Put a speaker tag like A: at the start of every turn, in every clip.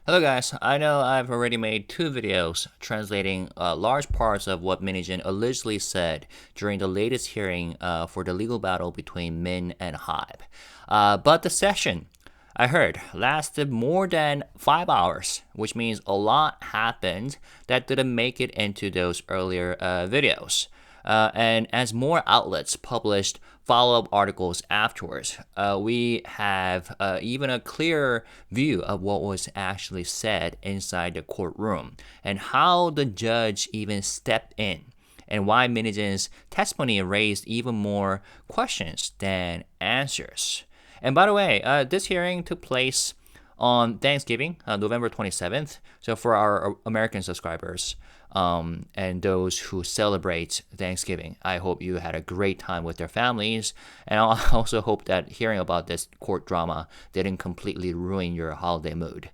A: Hello guys, I know I've already made two videos translating large parts of what Min Heejin allegedly said during the latest hearing for the legal battle between Min and HYBE. But the session, I heard, lasted more than 5 hours, which means a lot happened that didn't make it into those earlier videos. And as more outlets published follow-up articles afterwards, we have even a clearer view of what was actually said inside the courtroom and how the judge even stepped in, and why Min Heejin's testimony raised even more questions than answers. And by the way, this hearing took place on Thanksgiving, November 27th. So for our American subscribers and those who celebrate Thanksgiving, I hope you had a great time with their families. And I also hope that hearing about this court drama didn't completely ruin your holiday mood.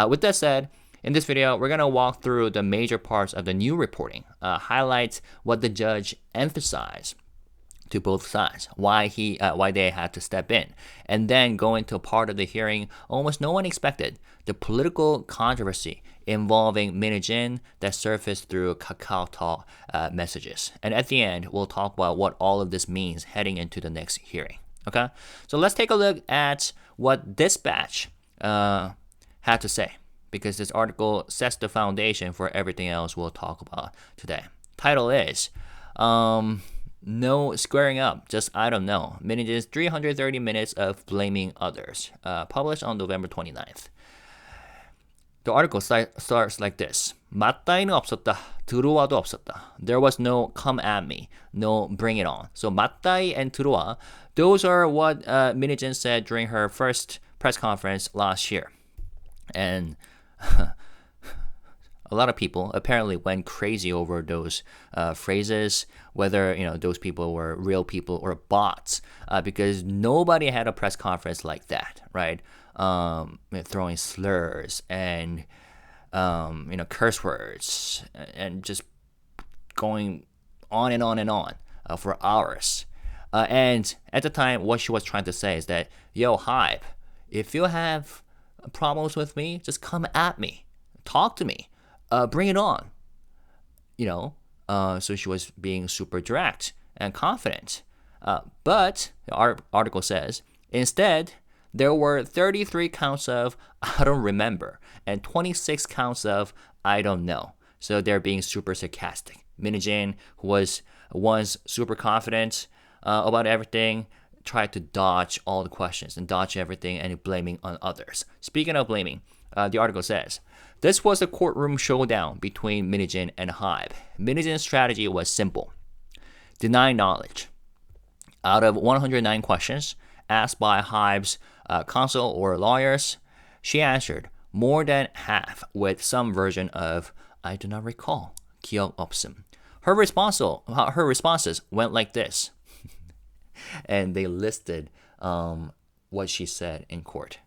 A: With that said, in this video, we're going to walk through the major parts of the new reporting, highlight what the judge emphasized to both sides, why they had to step in, and then go into a part of the hearing almost no one expected, the political controversy involving Min Heejin that surfaced through KakaoTalk messages. And at the end, we'll talk about what all of this means heading into the next hearing. Okay, so let's take a look at what Dispatch had to say, because this article sets the foundation for everything else we'll talk about today. Title is No Squaring Up, Just I Don't Know. Min Heejin's 330 Minutes of Blaming Others. Published on November 29th. The article starts like this. 맞다이는 없었다. 들어와도 없었다. There was no come at me. No bring it on. So 맞다이 and 들어와, those are what Min Heejin said during her first press conference last year. And a lot of people apparently went crazy over those phrases, whether those people were real people or bots, because nobody had a press conference like that, right? Throwing slurs and curse words and just going on and on and on for hours. And at the time, what she was trying to say is that, yo, HYBE, if you have problems with me, just come at me, talk to me. Bring it on, so she was being super direct and confident. But the article says, instead, there were 33 counts of I don't remember and 26 counts of I don't know. So they're being super sarcastic. Min Heejin, who was once super confident about everything, tried to dodge all the questions and dodge everything and blaming on others. Speaking of blaming, the article says, this was a courtroom showdown between Min Heejin and HYBE. Min Heejin's strategy was simple. Deny knowledge. Out of 109 questions asked by HYBE's counsel or lawyers, she answered more than half with some version of I do not recall. 기억 없음. Her responses went like this. And they listed what she said in court,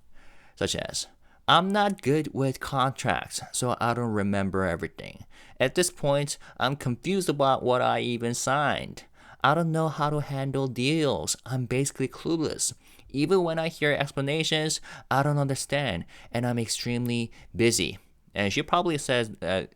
A: such as, I'm not good with contracts, so I don't remember everything. At this point, I'm confused about what I even signed. I don't know how to handle deals. I'm basically clueless. Even when I hear explanations, I don't understand, and I'm extremely busy. And she probably says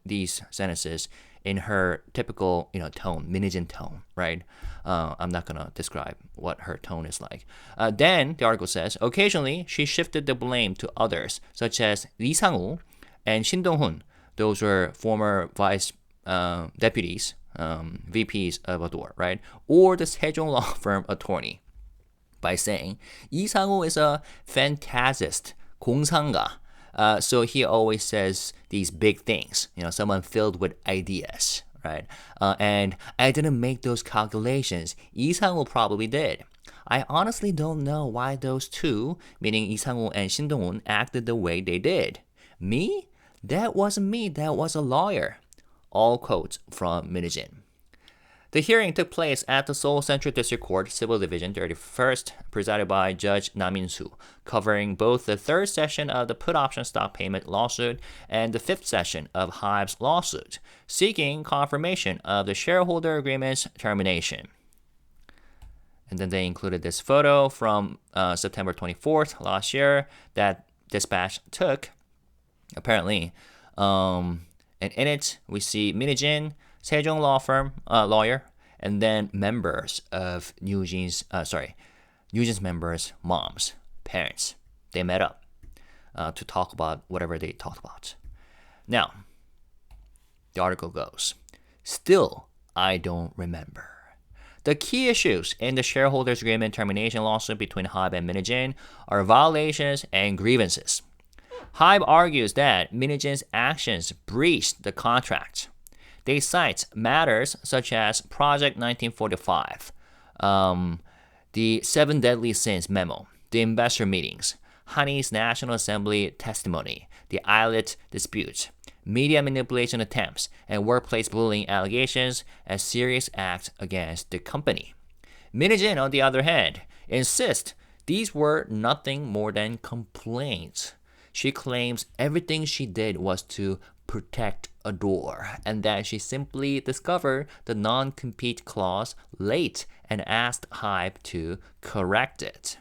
A: these sentences in her typical, tone, Min Heejin tone, right? I'm not gonna describe what her tone is like. Then the article says, occasionally she shifted the blame to others, such as Lee Sang-woo and Shin Dong-hun. Those were former vice deputies, VPs of ADOR, right? Or the Sejong law firm attorney, by saying Lee Sang-woo is a fantasist, 공상가. So he always says these big things, someone filled with ideas, right? And I didn't make those calculations. Lee Sang-woo probably did. I honestly don't know why those two, meaning Lee Sang-woo and Shin Dong-hun, acted the way they did. Me? That wasn't me. That was a lawyer. All quotes from Min Heejin. The hearing took place at the Seoul Central District Court, Civil Division 31st, presided by Judge Na Min-soo, covering both the third session of the put option stock payment lawsuit and the fifth session of HYBE's lawsuit, seeking confirmation of the shareholder agreement's termination. And then they included this photo from September 24th last year that Dispatch took apparently. And in it, we see Min Heejin, Sejong law firm lawyer, and then members of Eugene Eugene's members' moms, parents. They met up to talk about whatever they talked about. Now, the article goes, still, I don't remember. The key issues in the shareholders' agreement termination lawsuit between HYBE and Min Heejin are violations and grievances. HYBE argues that Min Heejin's actions breached the contract. They cite matters such as Project 1945, the Seven Deadly Sins memo, the investor meetings, Honey's National Assembly testimony, the Eyelet dispute, media manipulation attempts, and workplace bullying allegations as serious acts against the company. Min Heejin, on the other hand, insists these were nothing more than complaints. She claims everything she did was to protect ADOR, and that she simply discovered the non-compete clause late and asked HYBE to correct it.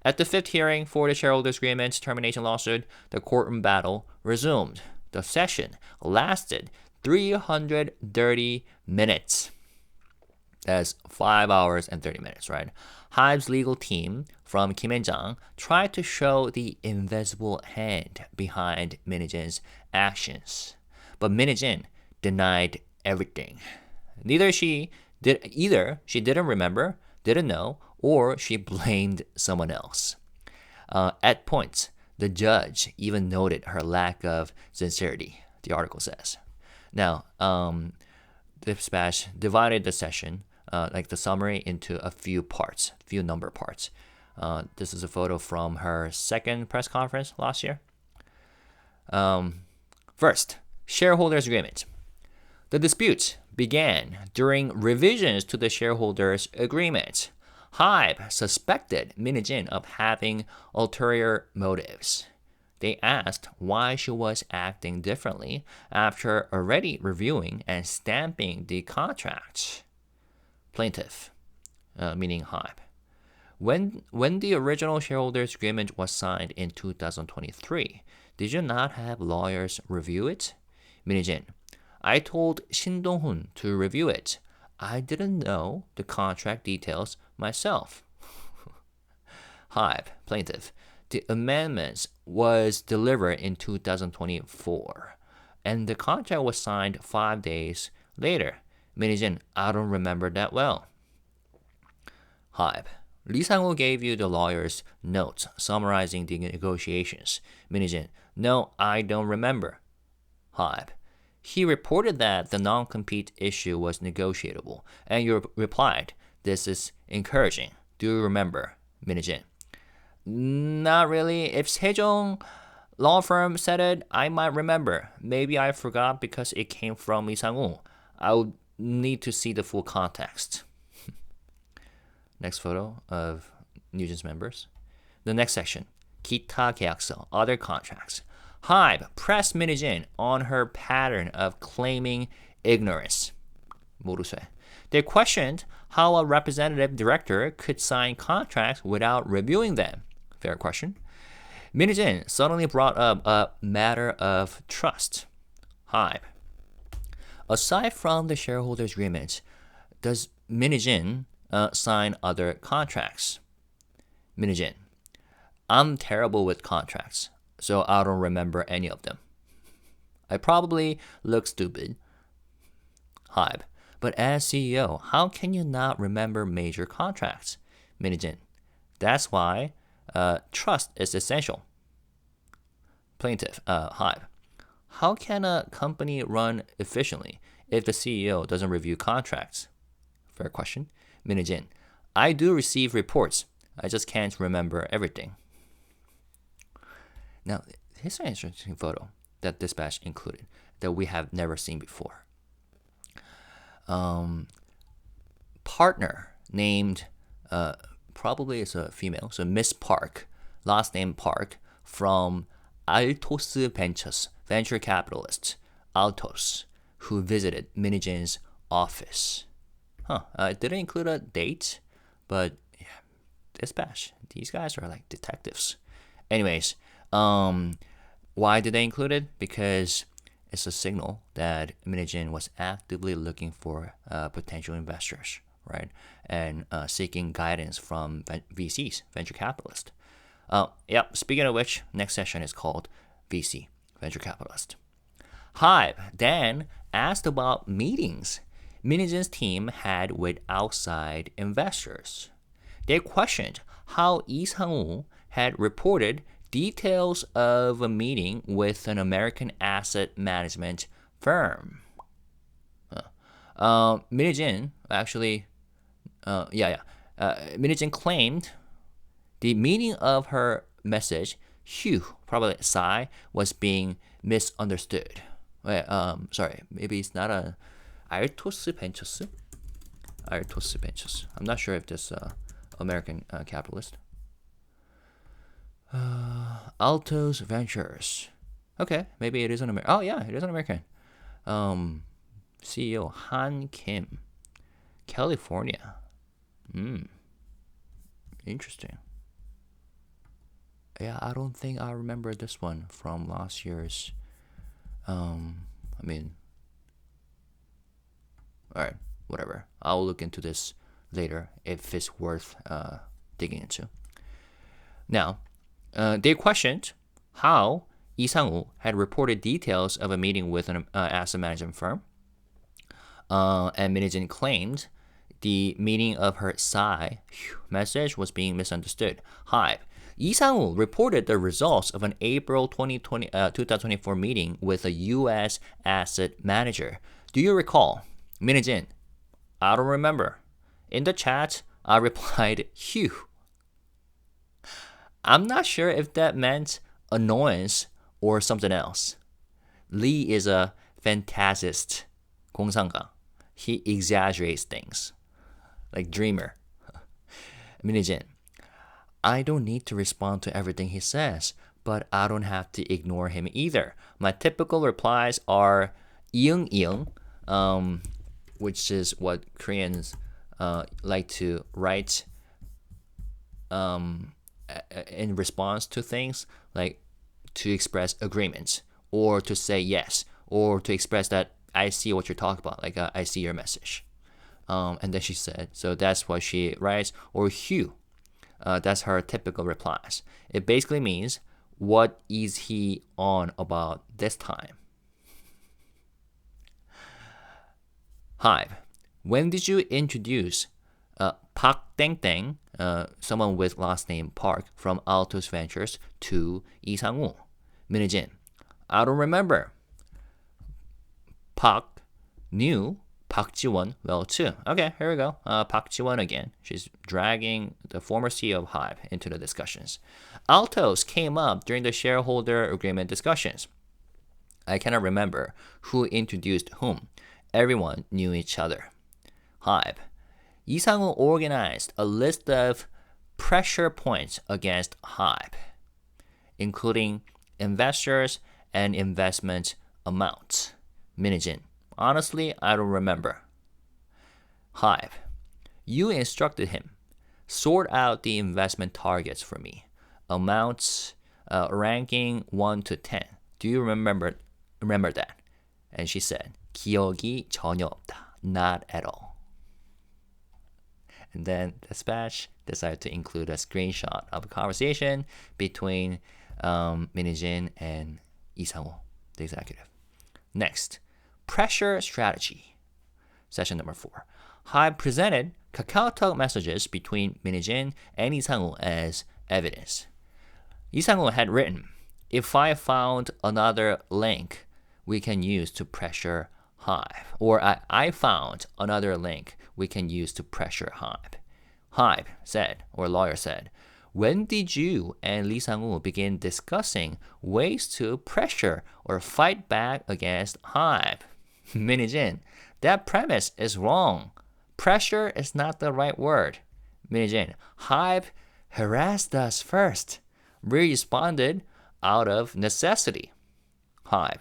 A: At the fifth hearing for the shareholders' agreement termination lawsuit, the courtroom battle resumed. The session lasted 330 minutes. That's 5 hours and 30 minutes, right? HYBE's legal team from Kim and-jang tried to show the invisible hand behind Min Heejin's actions. But Min Heejin denied everything. Either she didn't remember, didn't know, or she blamed someone else. At points, the judge even noted her lack of sincerity, the article says. Now, Dispatch divided the session, like the summary, into a few number parts. This is a photo from her second press conference last year. First, shareholders' agreement. The dispute began during revisions to the shareholders' agreement. HYBE suspected Min Heejin of having ulterior motives. They asked why she was acting differently after already reviewing and stamping the contract. Plaintiff, meaning HYBE. When the original shareholders agreement was signed in 2023, did you not have lawyers review it? Min Heejin, I told Shin Dong-hun to review it. I didn't know the contract details myself. HYBE, plaintiff. The amendments was delivered in 2024, and the contract was signed 5 days later. Min Heejin, I don't remember that well. HYBE, Lee Sang-woo gave you the lawyer's notes summarizing the negotiations. Min Heejin, no, I don't remember. HYBE, he reported that the non-compete issue was negotiable, and you replied, this is encouraging. Do you remember? Min Heejin, not really. If Sejong law firm said it, I might remember. Maybe I forgot because it came from Lee Sang-woo. I would need to see the full context. Next photo of Nugent's members. The next section, 기타 계약서, other contracts. HYBE pressed Min Heejin on her pattern of claiming ignorance. 모르쇠. They questioned how a representative director could sign contracts without reviewing them. Fair question. Min Heejin suddenly brought up a matter of trust. HYBE. Aside from the shareholders' agreement, does Min Heejin sign other contracts? Min Heejin, I'm terrible with contracts, so I don't remember any of them. I probably look stupid. HYBE, but as CEO, how can you not remember major contracts? Min Heejin, that's why trust is essential. Plaintiff, HYBE, how can a company run efficiently if the CEO doesn't review contracts? Fair question. Min Heejin, I do receive reports. I just can't remember everything. Now, here's an interesting photo that Dispatch included that we have never seen before. Partner named, probably is a female, so Miss Park, last name Park, from Altos Ventures, venture capitalist, Altos, who visited Min Heejin's office. It didn't include a date, but yeah, Dispatch, these guys are like detectives. Anyways, Why did they include it? Because it's a signal that Min Heejin was actively looking for potential investors, right? And seeking guidance from VCs, venture capitalists. Speaking of which, next session is called VC, venture capitalist. HYBE then asked about meetings Min Heejin's team had with outside investors. They questioned how Lee Sang-woo had reported details of a meeting with an American asset management firm. Min Heejin actually, Min Heejin claimed the meaning of her message, probably sigh, was being misunderstood. Sorry, maybe it's not a 알토스 벤처스? 알토스 벤처스. I'm not sure if this American capitalist. Altos Ventures. Okay, maybe it is an American. Oh yeah, it is an American. CEO Han Kim, California. Interesting. Yeah, I don't think I remember this one from last year's. Alright, whatever. I'll look into this later if it's worth digging into. Now, they questioned how Lee Sang-woo had reported details of a meeting with an asset management firm. And Min Heejin claimed the meaning of her sigh message was being misunderstood. HYBE. Lee Sang-woo reported the results of an April 2024 meeting with a U.S. asset manager. Do you recall? Min Heejin. I don't remember. In the chat, I replied, Phew. I'm not sure if that meant annoyance or something else. Lee is a fantasist. 공상가. He exaggerates things. Like dreamer. Min Heejin. I don't need to respond to everything he says, but I don't have to ignore him either. My typical replies are 이응 이응, which is what Koreans like to write in response to things, like to express agreement or to say yes or to express that I see what you're talking about, like I see your message. And then she said, so that's what she writes, or Hugh. That's her typical replies. It basically means, what is he on about this time? HYBE. When did you introduce Park Teng, someone with last name Park from Altos Ventures, to Lee Sang-woo? Min Heejin. I don't remember. Park knew Park Ji-won well too. Okay, here we go. Park Ji-won again. She's dragging the former CEO of HYBE into the discussions. Altos came up during the shareholder agreement discussions. I cannot remember who introduced whom. Everyone knew each other. HYBE. Lee Sang-woo organized a list of pressure points against HYBE, including investors and investment amounts. Min Heejin. Honestly, I don't remember. HYBE. You instructed him. Sort out the investment targets for me. Amounts, ranking 1 to 10. Do you remember that? And she said, 기억이 전혀 없다. Not at all. And then Dispatch decided to include a screenshot of a conversation between Min Heejin and Lee Sang-woo, the executive. Next, pressure strategy. Session number 4. HYBE presented KakaoTalk messages between Min Heejin and Lee Sang-woo as evidence. Lee Sang-woo had written, if I found another link we can use to pressure HYBE, or I found another link we can use to pressure HYBE. HYBE said, or lawyer said, when did you and Lee Sang-woo begin discussing ways to pressure or fight back against HYBE? Min Heejin, that premise is wrong. Pressure is not the right word. Min Heejin, HYBE harassed us first. We responded out of necessity. HYBE.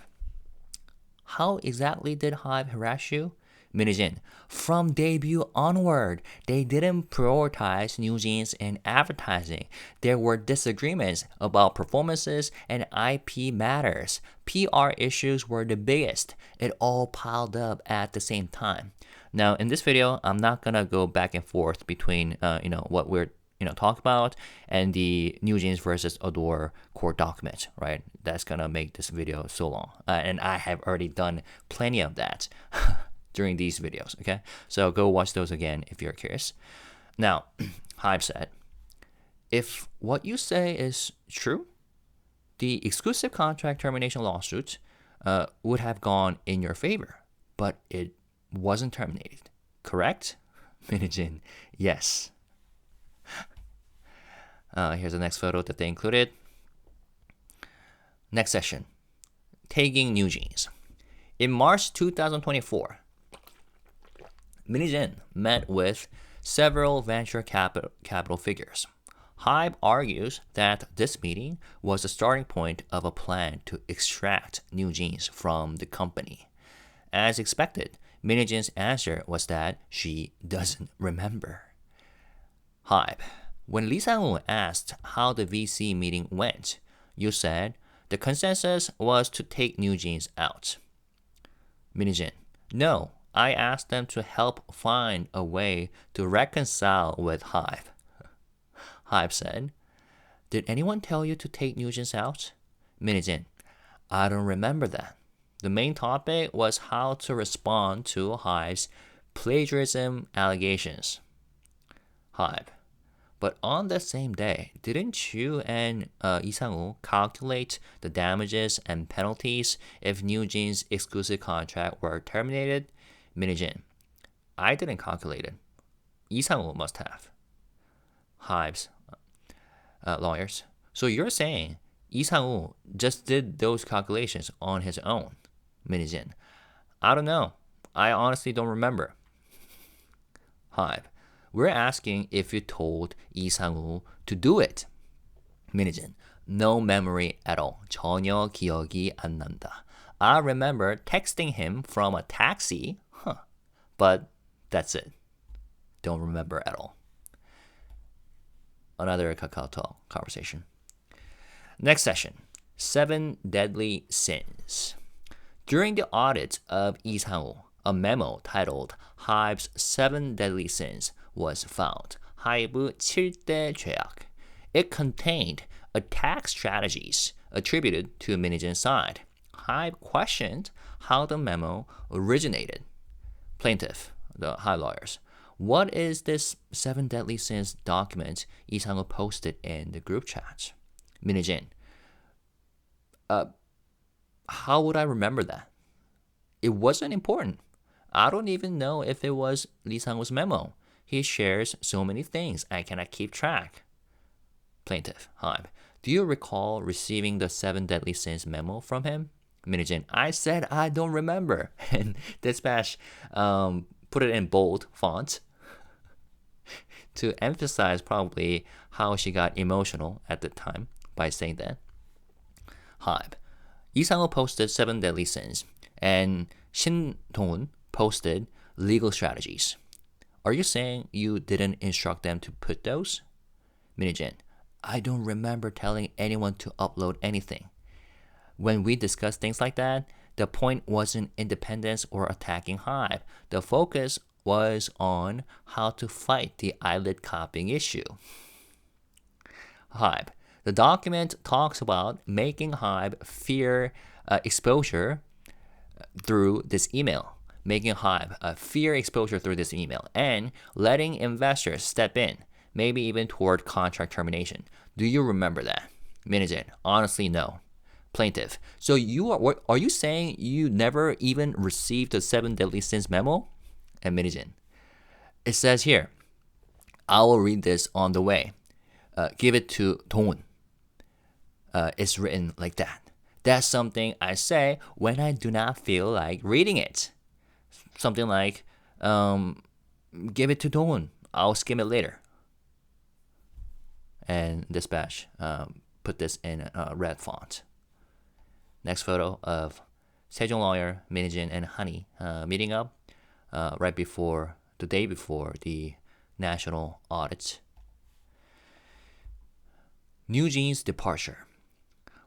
A: How exactly did HYBE harass you? Min Heejin, from debut onward, they didn't prioritize new jeans in advertising. There were disagreements about performances and IP matters. PR issues were the biggest. It all piled up at the same time. Now, in this video, I'm not gonna go back and forth between what we're talk about and the New Jeans versus ADOR court document, right? That's gonna make this video so long, and I have already done plenty of that during these videos. Okay, so go watch those again if you're curious. Now, HYBE said, if what you say is true, the exclusive contract termination lawsuit would have gone in your favor, but it wasn't terminated, correct? Min Heejin, yes. Here's the next photo that they included. Next session, taking new jeans. In March 2024, Min Heejin met with several venture capital figures. HYBE argues that this meeting was the starting point of a plan to extract new jeans from the company. As expected, Min Heejin's answer was that she doesn't remember. HYBE, when Lee Sang-woo asked how the VC meeting went, you said the consensus was to take new jeans out. Min Heejin, no, I asked them to help find a way to reconcile with HYBE. HYBE said, did anyone tell you to take new jeans out? Min Heejin, I don't remember that. The main topic was how to respond to HYBE's plagiarism allegations. HYBE, but on the same day, didn't you and Lee Sang-woo calculate the damages and penalties if New Jeans' exclusive contract were terminated? Min Heejin, I didn't calculate it. Lee Sang-woo must have. HYBE's lawyers, so you're saying Lee Sang-woo just did those calculations on his own? Min Heejin, I don't know. I honestly don't remember. HYBE, we're asking if you told Lee Sang-woo to do it. Min Heejin, no memory at all. 전혀 기억이 안 난다. I remember texting him from a taxi, but that's it. Don't remember at all. Another KakaoTalk conversation. Next session, 7 Deadly Sins. During the audit of Lee Sang-woo, a memo titled HYBE's 7 Deadly Sins was found. HYBE 7대 죄악. It contained attack strategies attributed to Min Heejin's side. HYBE questioned how the memo originated. Plaintiff, the HYBE lawyers, what is this 7 Deadly Sins document Lee Sang-woo posted in the group chat? Min Heejin, how would I remember that? It wasn't important. I don't even know if it was Lee Sang-woo's memo. He shares so many things, I cannot keep track. Plaintiff, HYBE, do you recall receiving the 7 Deadly Sins memo from him? Min Heejin, I said I don't remember. And Dispatch put it in bold font to emphasize probably how she got emotional at the time by saying that. HYBE, Lee Sang-woo posted 7 Deadly Sins, and Shin Dong-un posted legal strategies. Are you saying you didn't instruct them to put those? Min Heejin, I don't remember telling anyone to upload anything. When we discussed things like that, the point wasn't independence or attacking HYBE. The focus was on how to fight the eyelid copying issue. HYBE, the document talks about making HYBE fear exposure through this email. Making HYBE fear exposure through this email and letting investors step in, maybe even toward contract termination. Do you remember that? Min Heejin, honestly, no. Plaintiff, so are you saying you never even received the 7 Deadly Sins memo? And Min Heejin, it says here, I will read this on the way. Give it to Dong-un. It's written like that. That's something I say when I do not feel like reading it. Something like, give it to Dong-un. I'll skim it later. And Dispatch put this in red font. Next photo of Sejong lawyer, Min Heejin, and Honey meeting up. right before, the day before the national audit. New Jeans' departure.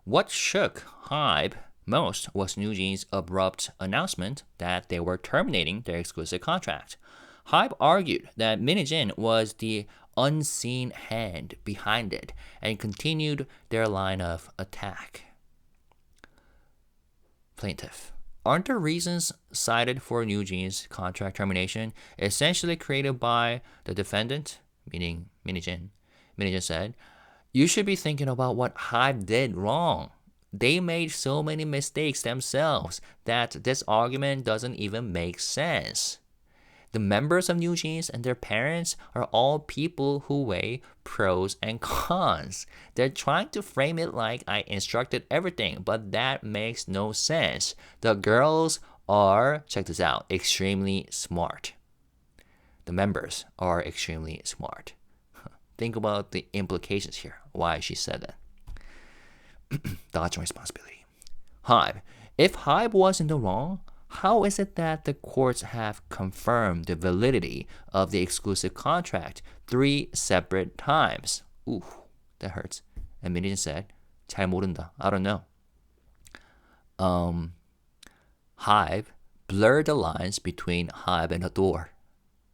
A: What shook HYBE most was New Jeans' abrupt announcement that they were terminating their exclusive contract. HYBE argued that Min Heejin was the unseen hand behind it and continued their line of attack. Plaintiff. Aren't the reasons cited for New Jeans' contract termination essentially created by the defendant, meaning Min Heejin? Min Heejin said, "You should be thinking about what HYBE did wrong. They made so many mistakes themselves that this argument doesn't even make sense. The members of New Jeans and their parents are all people who weigh pros and cons. They're trying to frame it like I instructed everything, but that makes no sense. The girls are, check this out, extremely smart. The members are extremely smart." Think about the implications here, why she said that. Dodging responsibility. HYBE. If HYBE was in the wrong, how is it that the courts have confirmed the validity of the exclusive contract 3 separate times? Ooh, that hurts. And Min Heejin said, 잘 모른다. I don't know. HYBE blurred the lines between HYBE and ADOR.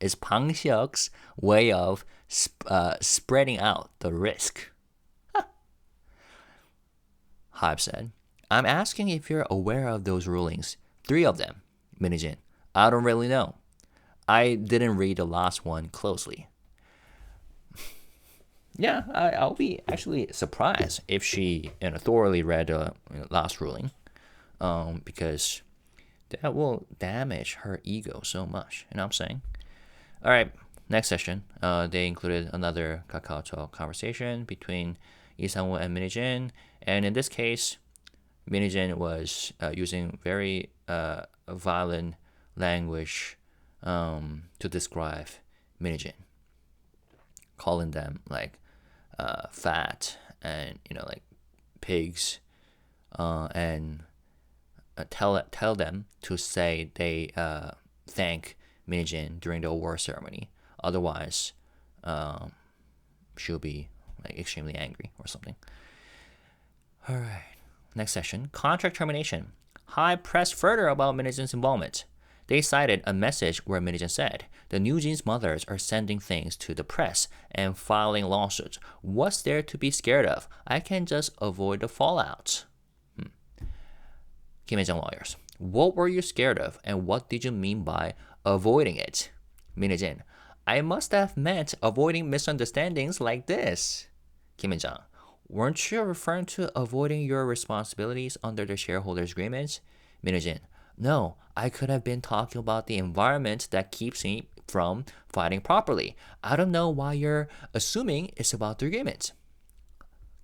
A: It's Bang Hyuk's way of spreading out the risk. HYBE said, "I'm asking if you're aware of those rulings. 3 of them." Min Heejin. "I don't really know. I didn't read the last one closely." Yeah, I'll be actually surprised if she thoroughly read the last ruling, because that will damage her ego so much. You know what I'm saying? All right, next session, they included another KakaoTalk conversation between Lee Sang-woo and Min Heejin, and in this case, Min Heejin was using very violent language to describe Min Heejin, calling them like fat and like pigs, and tell them to say they thank Min Heejin during the award ceremony. Otherwise, she'll be like extremely angry or something. All right. Next session, contract termination. HYBE pressed further about Min Heejin's involvement. They cited a message where Min Heejin said, "The New Jeans mothers are sending things to the press and filing lawsuits. What's there to be scared of? I can just avoid the fallout." Kim Heejin lawyers. What were you scared of, and what did you mean by avoiding it? Min Heejin. I must have meant avoiding misunderstandings like this. Kim Heejin. Weren't you referring to avoiding your responsibilities under the shareholders' agreement? Min Heejin. No, I could have been talking about the environment that keeps me from fighting properly. I don't know why you're assuming it's about the agreement.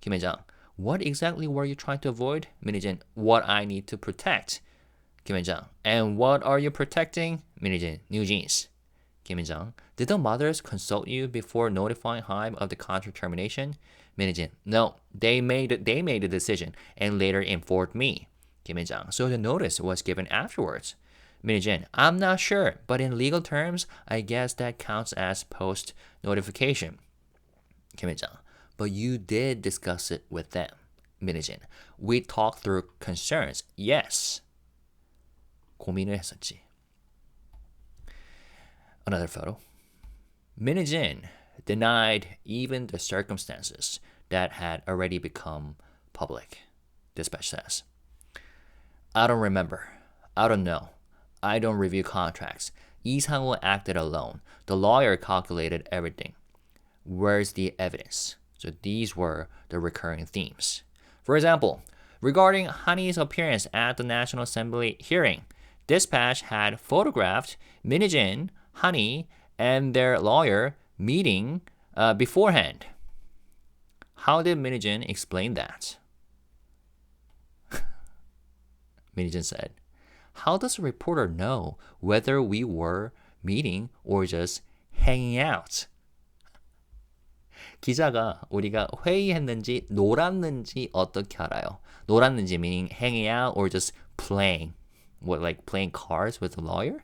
A: Kim Heejin. What exactly were you trying to avoid? Min Heejin. What I need to protect. Kim Heejin. And what are you protecting? Min Heejin. New Jeans. Kim Heejin. Did the mothers consult you before notifying HYBE of the contract termination? Min Heejin. No, they made the decision and later informed me. Kim Heejin. So the notice was given afterwards. Min Heejin. I'm not sure, but in legal terms, I guess that counts as post notification. Kim Heejin. But you did discuss it with them. Min Heejin. We talked through concerns. Yes. 고민을 했었지. Another photo. Min Heejin denied even the circumstances that had already become public, Dispatch says. I don't remember. I don't know. I don't review contracts. Lee Sang-woo acted alone. The lawyer calculated everything. Where's the evidence? So these were the recurring themes. For example, regarding Hani's appearance at the National Assembly hearing, Dispatch had photographed Min Heejin, Hani, and their lawyer meeting beforehand. How did Min Heejin explain that? Min Heejin said, how does a reporter know whether we were meeting or just hanging out? 기자가 우리가 회의했는지 놀았는지 어떻게 알아요? 놀았는지 meaning hanging out or just playing. What, like playing cards with the lawyer?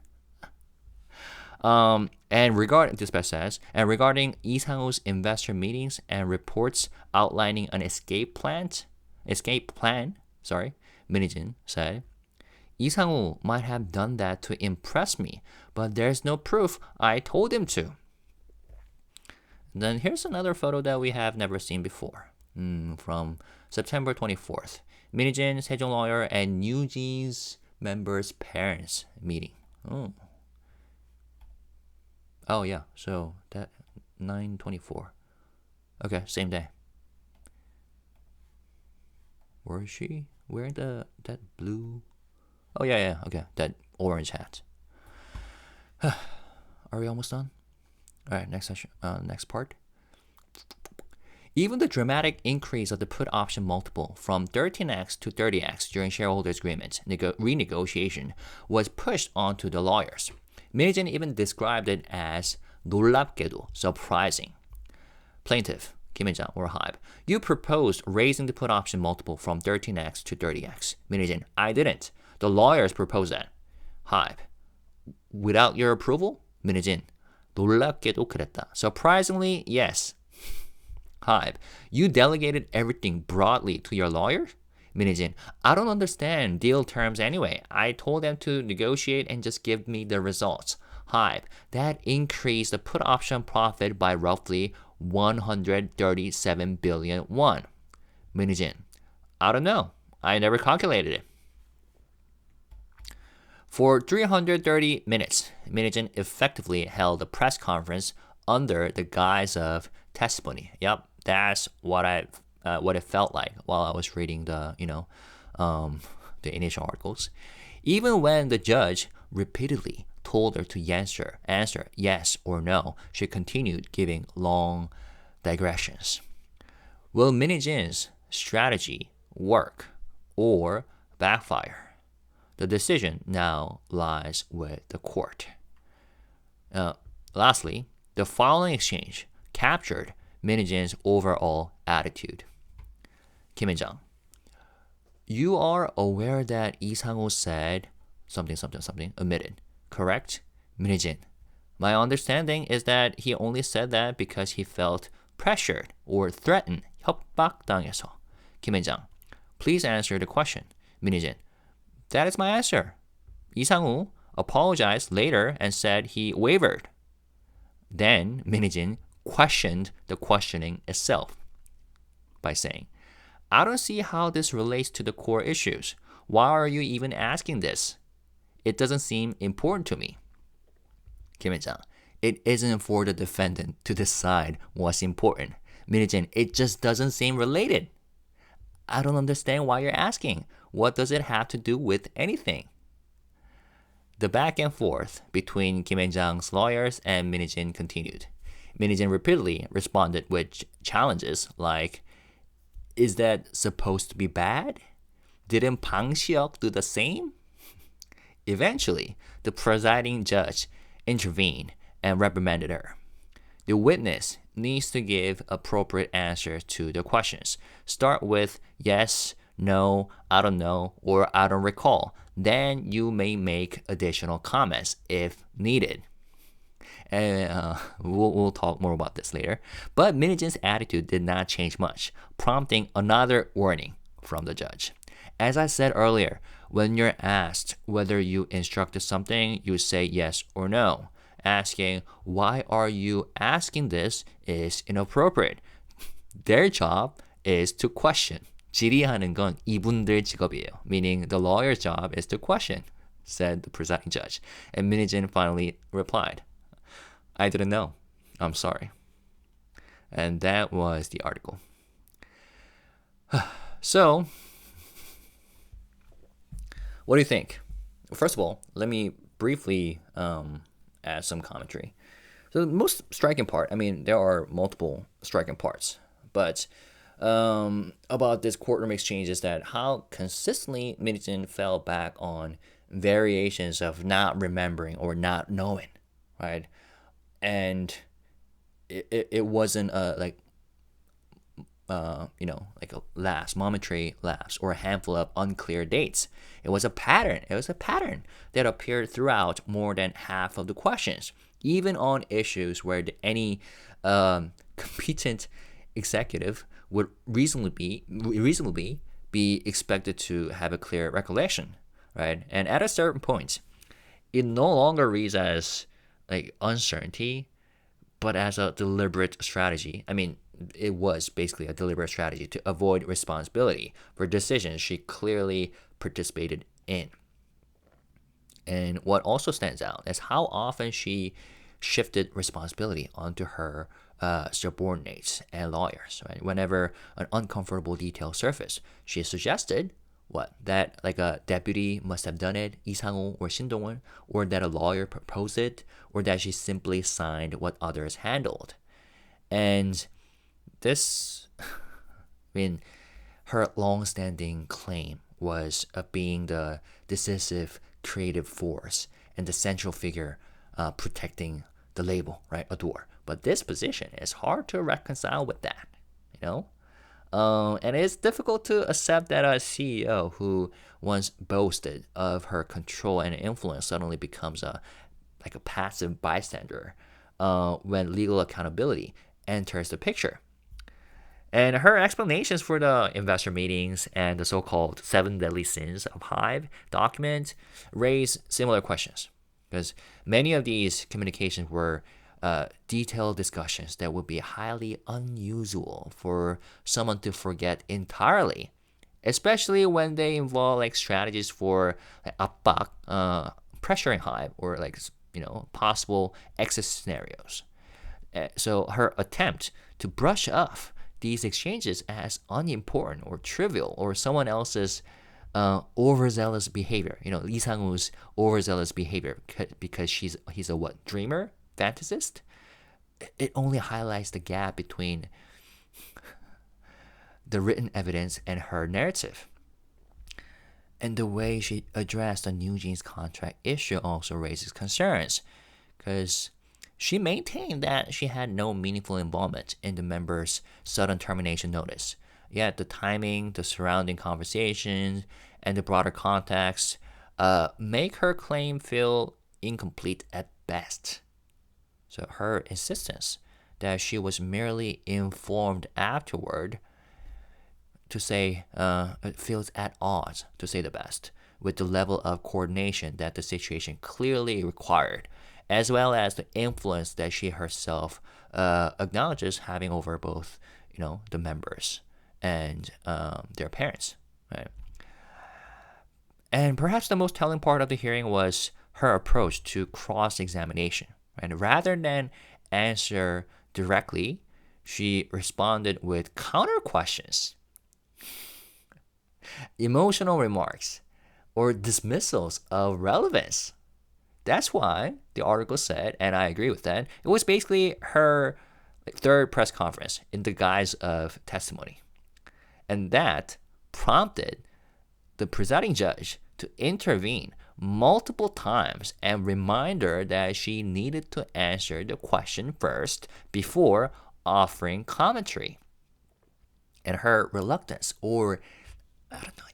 A: And regarding dispatch says, and regarding Lee Sang-woo's investor meetings and reports outlining an escape plan, Min Heejin said, Lee Sang-woo might have done that to impress me, but there's no proof I told him to. Then here's another photo that we have never seen before, from September 24th. Min Heejin, Sejong lawyer, and Newjeans members' parents meeting. Oh yeah, so that 9/24. Okay, same day. Where is she? Wearing that blue? Oh yeah, okay, that orange hat. Are we almost done? All right, next session, next part. Even the dramatic increase of the put option multiple from 13x to 30x during shareholders' agreement renegotiation was pushed onto the lawyers. Min Heejin even described it as 놀랍게도 surprising. Plaintiff, Kim Min-jang or HYBE, you proposed raising the put option multiple from 13x to 30x. Min Heejin, I didn't. The lawyers proposed that. HYBE, without your approval? Min Heejin, 놀랍게도 그랬다. Surprisingly, yes. HYBE, you delegated everything broadly to your lawyer? Min Heejin, I don't understand deal terms anyway. I told them to negotiate and just give me the results. HYBE, that increased the put option profit by roughly 137 billion won. Min Heejin, I don't know. I never calculated it. For 330 minutes, Min Heejin effectively held a press conference under the guise of testimony. Yep, that's what it felt like while I was reading the initial articles. Even when the judge repeatedly told her to answer yes or no, she continued giving long digressions. Will Min Heejin's strategy work or backfire? The decision now lies with the court. Lastly, the following exchange captured Min Heejin's overall attitude. Kim Min-jang, you are aware that Lee Sang-woo said something, omitted, correct? Min Heejin, my understanding is that he only said that because he felt pressured or threatened. 협박당해서. Kim Min-jang, please answer the question. Min Heejin, that is my answer. Lee Sang-woo apologized later and said he wavered. Then Min Heejin questioned the questioning itself by saying, I don't see how this relates to the core issues. Why are you even asking this? It doesn't seem important to me. Kim Min-jang, it isn't for the defendant to decide what's important. Min Heejin, it just doesn't seem related. I don't understand why you're asking. What does it have to do with anything? The back and forth between Kim Min-jang's lawyers and Min Heejin continued. Min Heejin repeatedly responded with challenges like, is that supposed to be bad? Didn't Bang Si-hyuk do the same? Eventually, the presiding judge intervened and reprimanded her. The witness needs to give appropriate answers to the questions. Start with yes, no, I don't know, or I don't recall. Then you may make additional comments if needed. And we'll talk more about this later. But Min Heejin's attitude did not change much, prompting another warning from the judge. As I said earlier, when you're asked whether you instructed something, you say yes or no. Asking, why are you asking this is inappropriate. Their job is to question. 질의하는 건 이분들 직업이에요. Meaning the lawyer's job is to question, said the presiding judge. And Min Heejin finally replied, I didn't know. I'm sorry. And that was the article. So, what do you think? First of all, let me briefly add some commentary. So the most striking part, there are multiple striking parts, but about this courtroom exchange is that how consistently Min Heejin fell back on variations of not remembering or not knowing, right? And it wasn't like like a lapse, momentary lapse, or a handful of unclear dates. It was a pattern. It was a pattern that appeared throughout more than half of the questions, even on issues where any competent executive would reasonably be expected to have a clear recollection, right? And at a certain point, it no longer reads as like uncertainty, but as a deliberate strategy. I mean, it was basically a deliberate strategy to avoid responsibility for decisions she clearly participated in. And what also stands out is how often she shifted responsibility onto her subordinates and lawyers. Right? Whenever an uncomfortable detail surfaced, she suggested that like a deputy must have done it, 이상호 or 신동원, or that a lawyer proposed it, or that she simply signed what others handled. And this, I mean, her long-standing claim was of being the decisive creative force and the central figure protecting the label, right, ADOR. But this position is hard to reconcile with that, and it's difficult to accept that a CEO who once boasted of her control and influence suddenly becomes a passive bystander when legal accountability enters the picture. And her explanations for the investor meetings and the so-called 7 deadly sins of HYBE document raise similar questions, because many of these communications were detailed discussions that would be highly unusual for someone to forget entirely, especially when they involve like strategies for 압박, pressuring HYBE, or possible exit scenarios. So her attempt to brush off these exchanges as unimportant or trivial or someone else's overzealous behavior, 이상우's overzealous behavior because he's a dreamer, fantasist. It only highlights the gap between the written evidence and her narrative. And the way she addressed the New Jeans contract issue also raises concerns, because she maintained that she had no meaningful involvement in the members' sudden termination notice. Yet the timing, the surrounding conversations, and the broader context make her claim feel incomplete at best. So her insistence that she was merely informed afterward to say it feels at odds, to say the best, with the level of coordination that the situation clearly required, as well as the influence that she herself acknowledges having over both, the members and their parents. Right? And perhaps the most telling part of the hearing was her approach to cross-examination. Right? Rather than answer directly, she responded with counter questions, emotional remarks, or dismissals of relevance. That's why the article said, and I agree with that, it was basically her third press conference in the guise of testimony. And that prompted the presiding judge to intervene multiple times and remind her that she needed to answer the question first before offering commentary. And her reluctance, or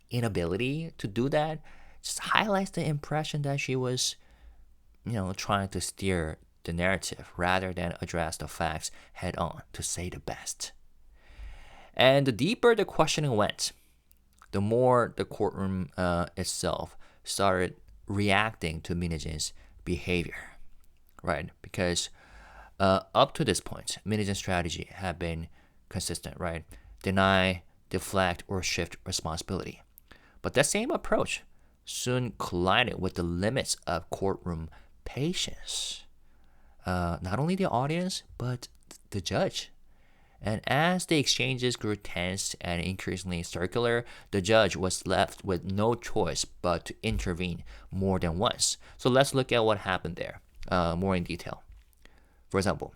A: inability to do that, just highlights the impression that she was trying to steer the narrative rather than address the facts head on, to say the best. And the deeper the questioning went, the more the courtroom itself started reacting to Min Heejin's behavior, right? Because up to this point, Min Heejin's strategy had been consistent, right? Deny, deflect, or shift responsibility. But that same approach soon collided with the limits of courtroom patience. Not only the audience, but the judge. And as the exchanges grew tense and increasingly circular, the judge was left with no choice but to intervene more than once. So let's look at what happened there more in detail. For example,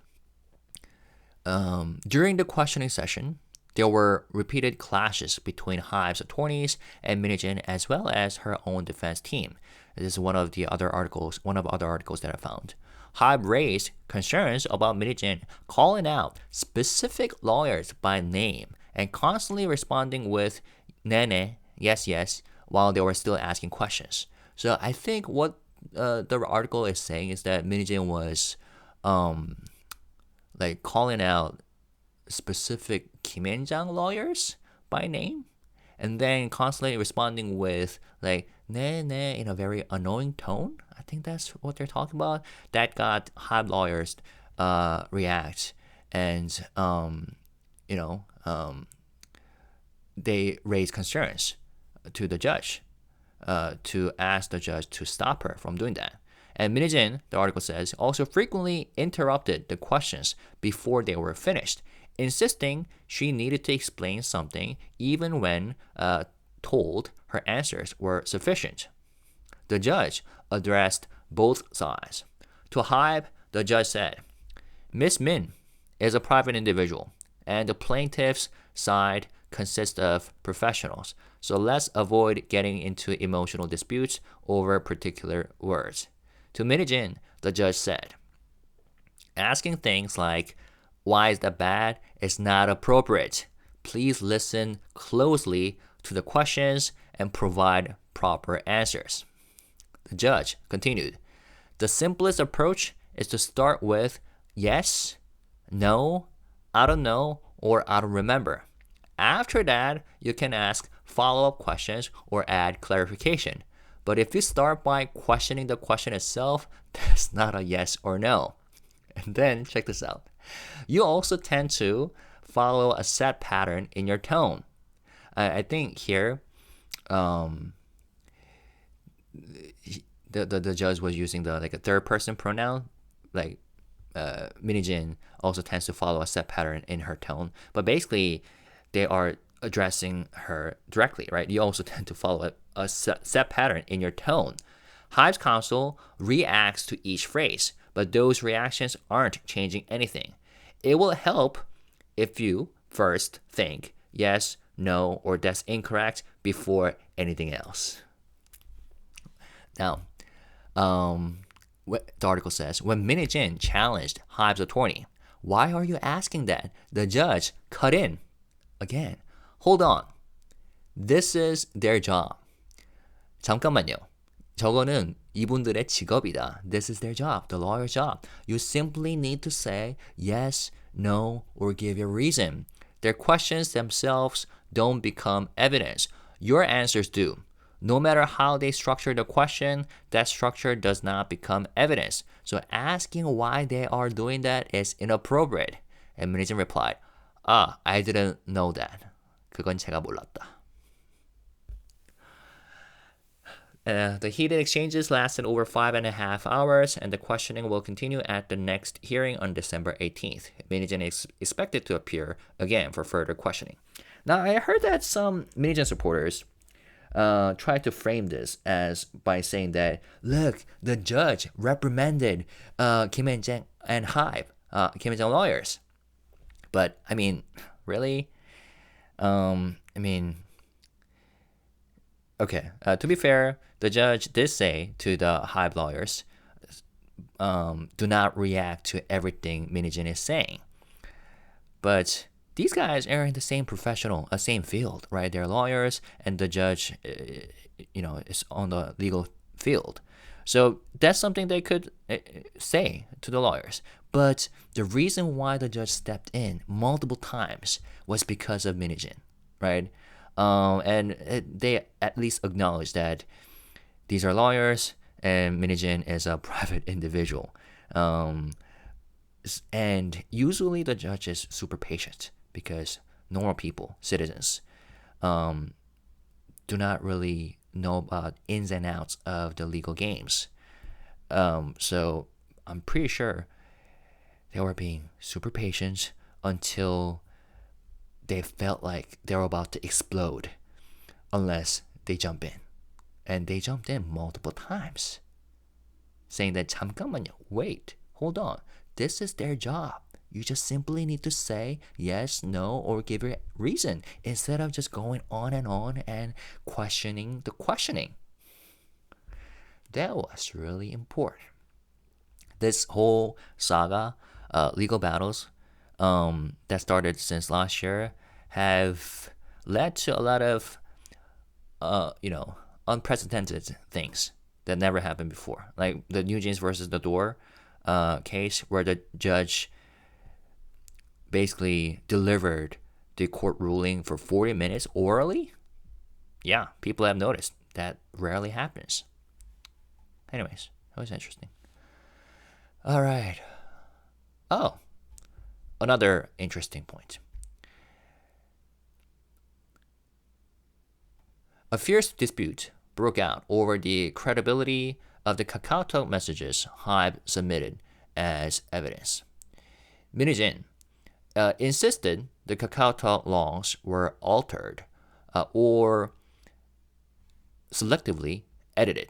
A: during the questioning session, there were repeated clashes between HYBE's attorneys and Min Heejin, as well as her own defense team. This is one of the other articles that I found. HYBE raised concerns about Min Heejin calling out specific lawyers by name and constantly responding with "네네," yes, yes, while they were still asking questions. So I think what the article is saying is that Min Heejin was like calling out specific Kim Jang lawyers by name, and then constantly responding with like "ne ne" in a very annoying tone. I think that's what they're talking about. That got HYBE lawyers react, and you know they raise concerns to the judge to ask the judge to stop her from doing that. And Min Heejin, the article says, also frequently interrupted the questions before they were finished, insisting she needed to explain something even when told her answers were sufficient. The judge addressed both sides. To HYBE, the judge said, Miss Min is a private individual, and the plaintiff's side consists of professionals, so let's avoid getting into emotional disputes over particular words. To Min Heejin, the judge said, asking things like, why is that bad, is not appropriate. Please listen closely to the questions and provide proper answers. The judge continued, the simplest approach is to start with yes, no, I don't know, or I don't remember. After that, you can ask follow-up questions or add clarification. But if you start by questioning the question itself, that's not a yes or no. And then, check this out. You also tend to follow a set pattern in your tone. I think here, the judge was using a third person pronoun, like Min Heejin also tends to follow a set pattern in her tone. But basically, they are addressing her directly, right? You also tend to follow a set pattern in your tone. HYBE's counsel reacts to each phrase, but those reactions aren't changing anything. It will help if you first think yes, no, or that's incorrect before anything else. Now, what the article says, when Min Heejin challenged HYBE's attorney, why are you asking that? The judge cut in. Again, hold on. This is their job. 잠깐만요. 저거는 이분들의 직업이다. This is their job, the lawyer's job. You simply need to say yes, no, or give your reason. Their questions themselves don't become evidence. Your answers do. No matter how they structure the question, that structure does not become evidence. So asking why they are doing that is inappropriate. And Min Heejin replied, I didn't know that. 그건 제가 몰랐다. The heated exchanges lasted over 5.5 hours, and the questioning will continue at the next hearing on December 18th. Min Heejin is expected to appear again for further questioning. Now, I heard that some Min Heejin supporters tried to frame this as by saying that, look, the judge reprimanded Kim Jang and HYBE, Kim Jang lawyers. But, I mean, really? Okay, to be fair, the judge did say to the HYBE lawyers, do not react to everything Min Heejin is saying. But these guys are in the same same field, right? They're lawyers, and the judge, is on the legal field. So that's something they could say to the lawyers. But the reason why the judge stepped in multiple times was because of Min Heejin, right? And they at least acknowledge that these are lawyers and Min Heejin is a private individual. And usually the judge is super patient because normal people, citizens, do not really know about ins and outs of the legal games. So I'm pretty sure they were being super patient until they felt like they were about to explode unless they jump in. And they jumped in multiple times, saying that 잠깐만요, wait, hold on, this is their job. You just simply need to say yes, no, or give your reason instead of just going on and questioning the questioning. That was really important. This whole saga, legal battles, that started since last year, have led to a lot of, unprecedented things that never happened before. Like the New Jeans versus the Door case, where the judge basically delivered the court ruling for 40 minutes orally. Yeah, people have noticed that rarely happens. Anyways, that was interesting. All right. Oh, another interesting point. A fierce dispute broke out over the credibility of the KakaoTalk messages HYBE submitted as evidence. Min Heejin insisted the KakaoTalk logs were altered or selectively edited,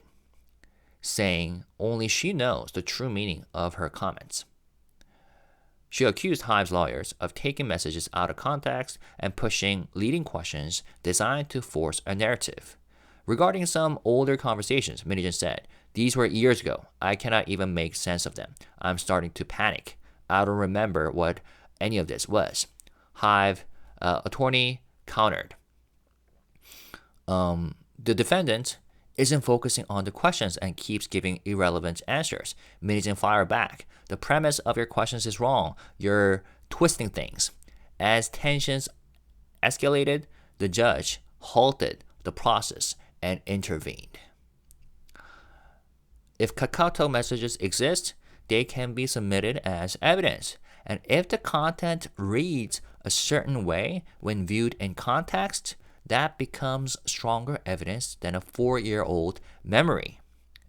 A: saying only she knows the true meaning of her comments. She accused HYBE's lawyers of taking messages out of context and pushing leading questions designed to force a narrative. Regarding some older conversations, Min Heejin said, "These were years ago. I cannot even make sense of them. I'm starting to panic. I don't remember what any of this was." HYBE attorney countered. The defendant isn't focusing on the questions and keeps giving irrelevant answers. Min Heejin fired back. "The premise of your questions is wrong. You're twisting things." As tensions escalated, the judge halted the process and intervened. If KakaoTalk messages exist, they can be submitted as evidence. And if the content reads a certain way when viewed in context, that becomes stronger evidence than a 4-year-old memory.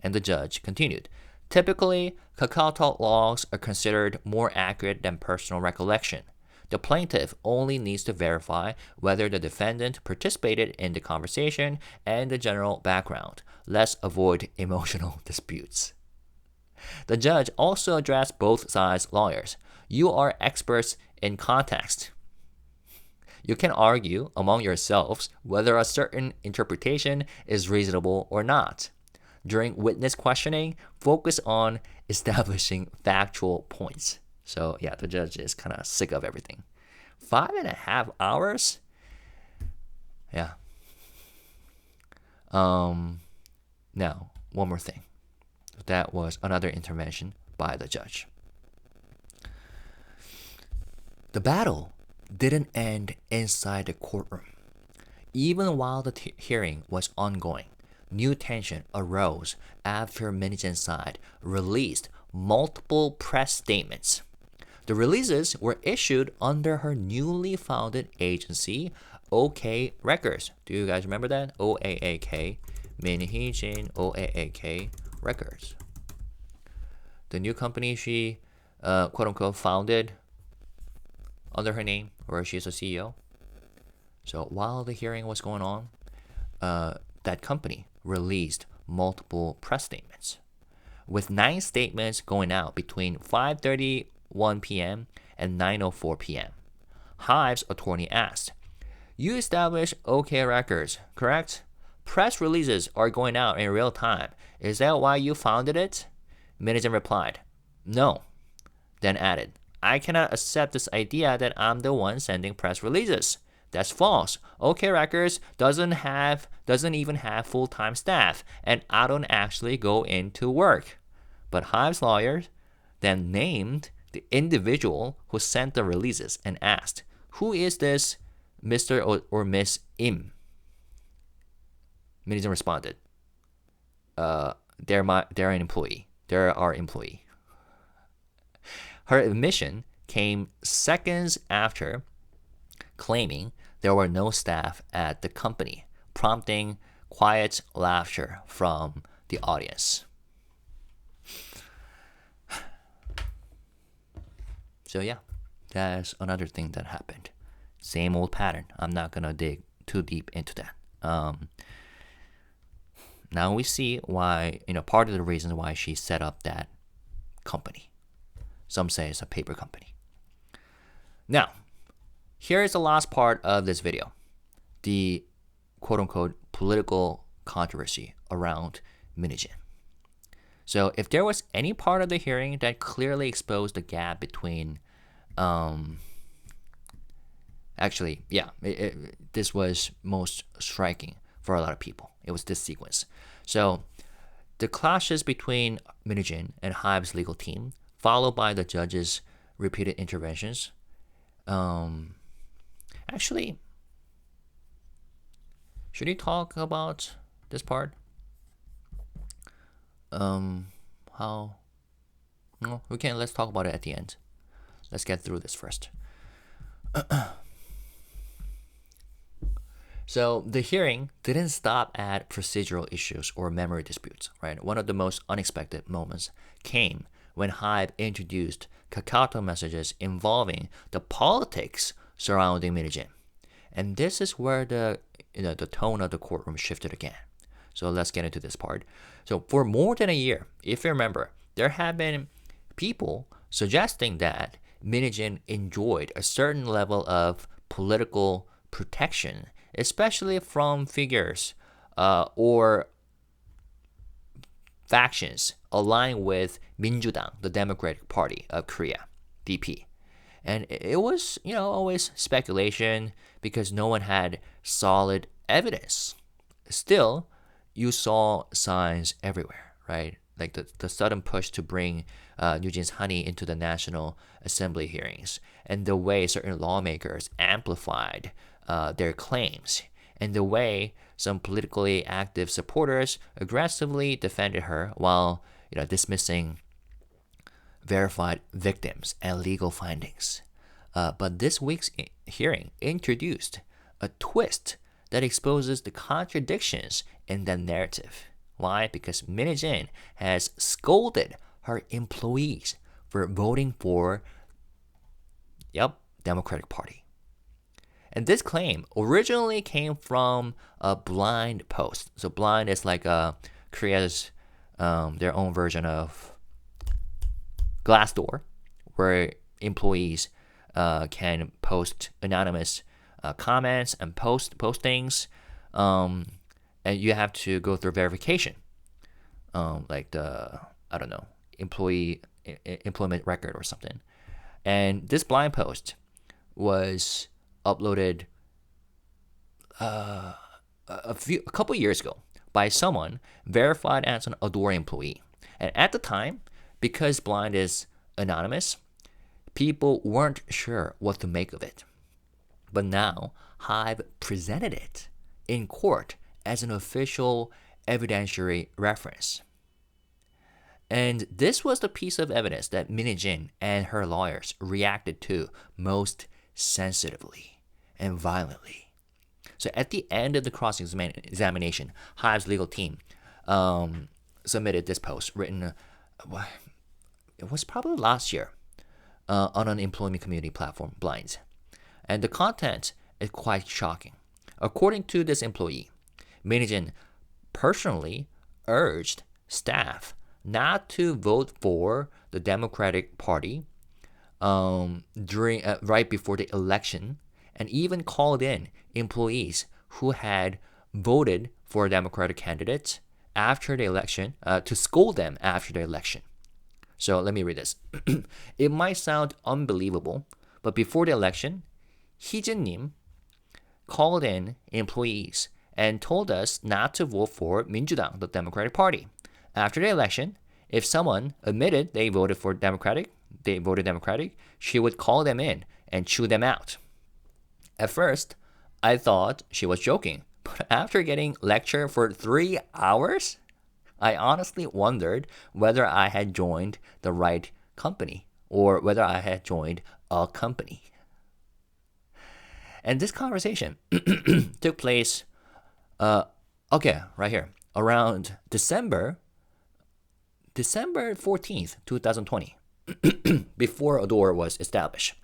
A: And the judge continued. Typically, KakaoTalk logs are considered more accurate than personal recollection. The plaintiff only needs to verify whether the defendant participated in the conversation and the general background. Let's avoid emotional disputes. The judge also addressed both sides' lawyers. You are experts in context. You can argue among yourselves whether a certain interpretation is reasonable or not. During witness questioning, focus on establishing factual points. So yeah, the judge is kind of sick of everything. 5.5 hours? Yeah. Now, one more thing. That was another intervention by the judge. The battle didn't end inside the courtroom. Even while the hearing was ongoing, new tension arose after Min Heejin's side released multiple press statements. The releases were issued under her newly founded agency, OK Records. Do you guys remember that? OAAK, Min Heejin, OAAK Records. The new company she, quote-unquote, founded under her name, where she's a CEO. So while the hearing was going on, that company released multiple press statements, with 9 statements going out between 5:31 p.m. and 9:04 p.m. HYBE's attorney asked, "You established OK Records, correct? Press releases are going out in real time. Is that why you founded it?" Min Heejin replied, "No." Then added, "I cannot accept this idea that I'm the one sending press releases. That's false. OK Records doesn't even have full-time staff, and I don't actually go into work." But HYBE's lawyers then named the individual who sent the releases and asked, "Who is this Mr. or Miss Im?" Min Heejin responded, they're an employee. They're our employee." Her admission came seconds after claiming there were no staff at the company, prompting quiet laughter from the audience. So yeah, that's another thing that happened. Same old pattern. I'm not gonna dig too deep into that. Now we see why, part of the reason why she set up that company. Some say it's a paper company. Now, here is the last part of this video. The quote-unquote political controversy around Min Heejin. So if there was any part of the hearing that clearly exposed the gap between Actually, yeah, this was most striking for a lot of people. It was this sequence. So the clashes between Min Heejin and HYBE's legal team, followed by the judge's repeated interventions. Actually, should you talk about this part? How? No, we can. Let's talk about it at the end. Let's get through this first. So the hearing didn't stop at procedural issues or memory disputes, right? One of the most unexpected moments came when HYBE introduced KakaoTalk messages involving the politics surrounding Min Heejin. And this is where the tone of the courtroom shifted again. So let's get into this part. So for more than a year, if you remember, there have been people suggesting that Min Heejin enjoyed a certain level of political protection, especially from figures or factions aligned with Minjudang, the Democratic Party of Korea, DP. And it was, always speculation because no one had solid evidence. Still, you saw signs everywhere, right? Like the sudden push to bring Nugent's honey into the National Assembly hearings, and the way certain lawmakers amplified their claims, and the way some politically active supporters aggressively defended her while dismissing verified victims and legal findings. But this week's hearing introduced a twist that exposes the contradictions in the narrative. Why? Because Min Heejin has scolded her employees for voting for, Democratic Party. And this claim originally came from a blind post. So blind is like Korea's their own version of Glassdoor, where employees can post anonymous comments and postings, and you have to go through verification, like the employment record or something. And this blind post was uploaded a couple years ago by someone verified as an ADOR employee. And at the time, because blind is anonymous, people weren't sure what to make of it. But now, HYBE presented it in court as an official evidentiary reference. And this was the piece of evidence that Min Heejin and her lawyers reacted to most sensitively and violently. So at the end of the cross-examination, HYBE's legal team submitted this post written, it was probably last year, on an employment community platform, Blinds. And the content is quite shocking. According to this employee, Min Heejin personally urged staff not to vote for the Democratic Party during right before the election, and even called in employees who had voted for a Democratic candidate after the election to scold them after the election. So let me read this. It might sound unbelievable, but before the election, Heejin-nim called in employees and told us not to vote for Minjudang, the Democratic Party. After the election, if someone admitted they voted Democratic, she would call them in and chew them out. At first, I thought she was joking, but after getting lectured for 3 hours, I honestly wondered whether I had joined the right company or whether I had joined a company. And this conversation took place, right here, around December 14th, 2020, before ADOR was established.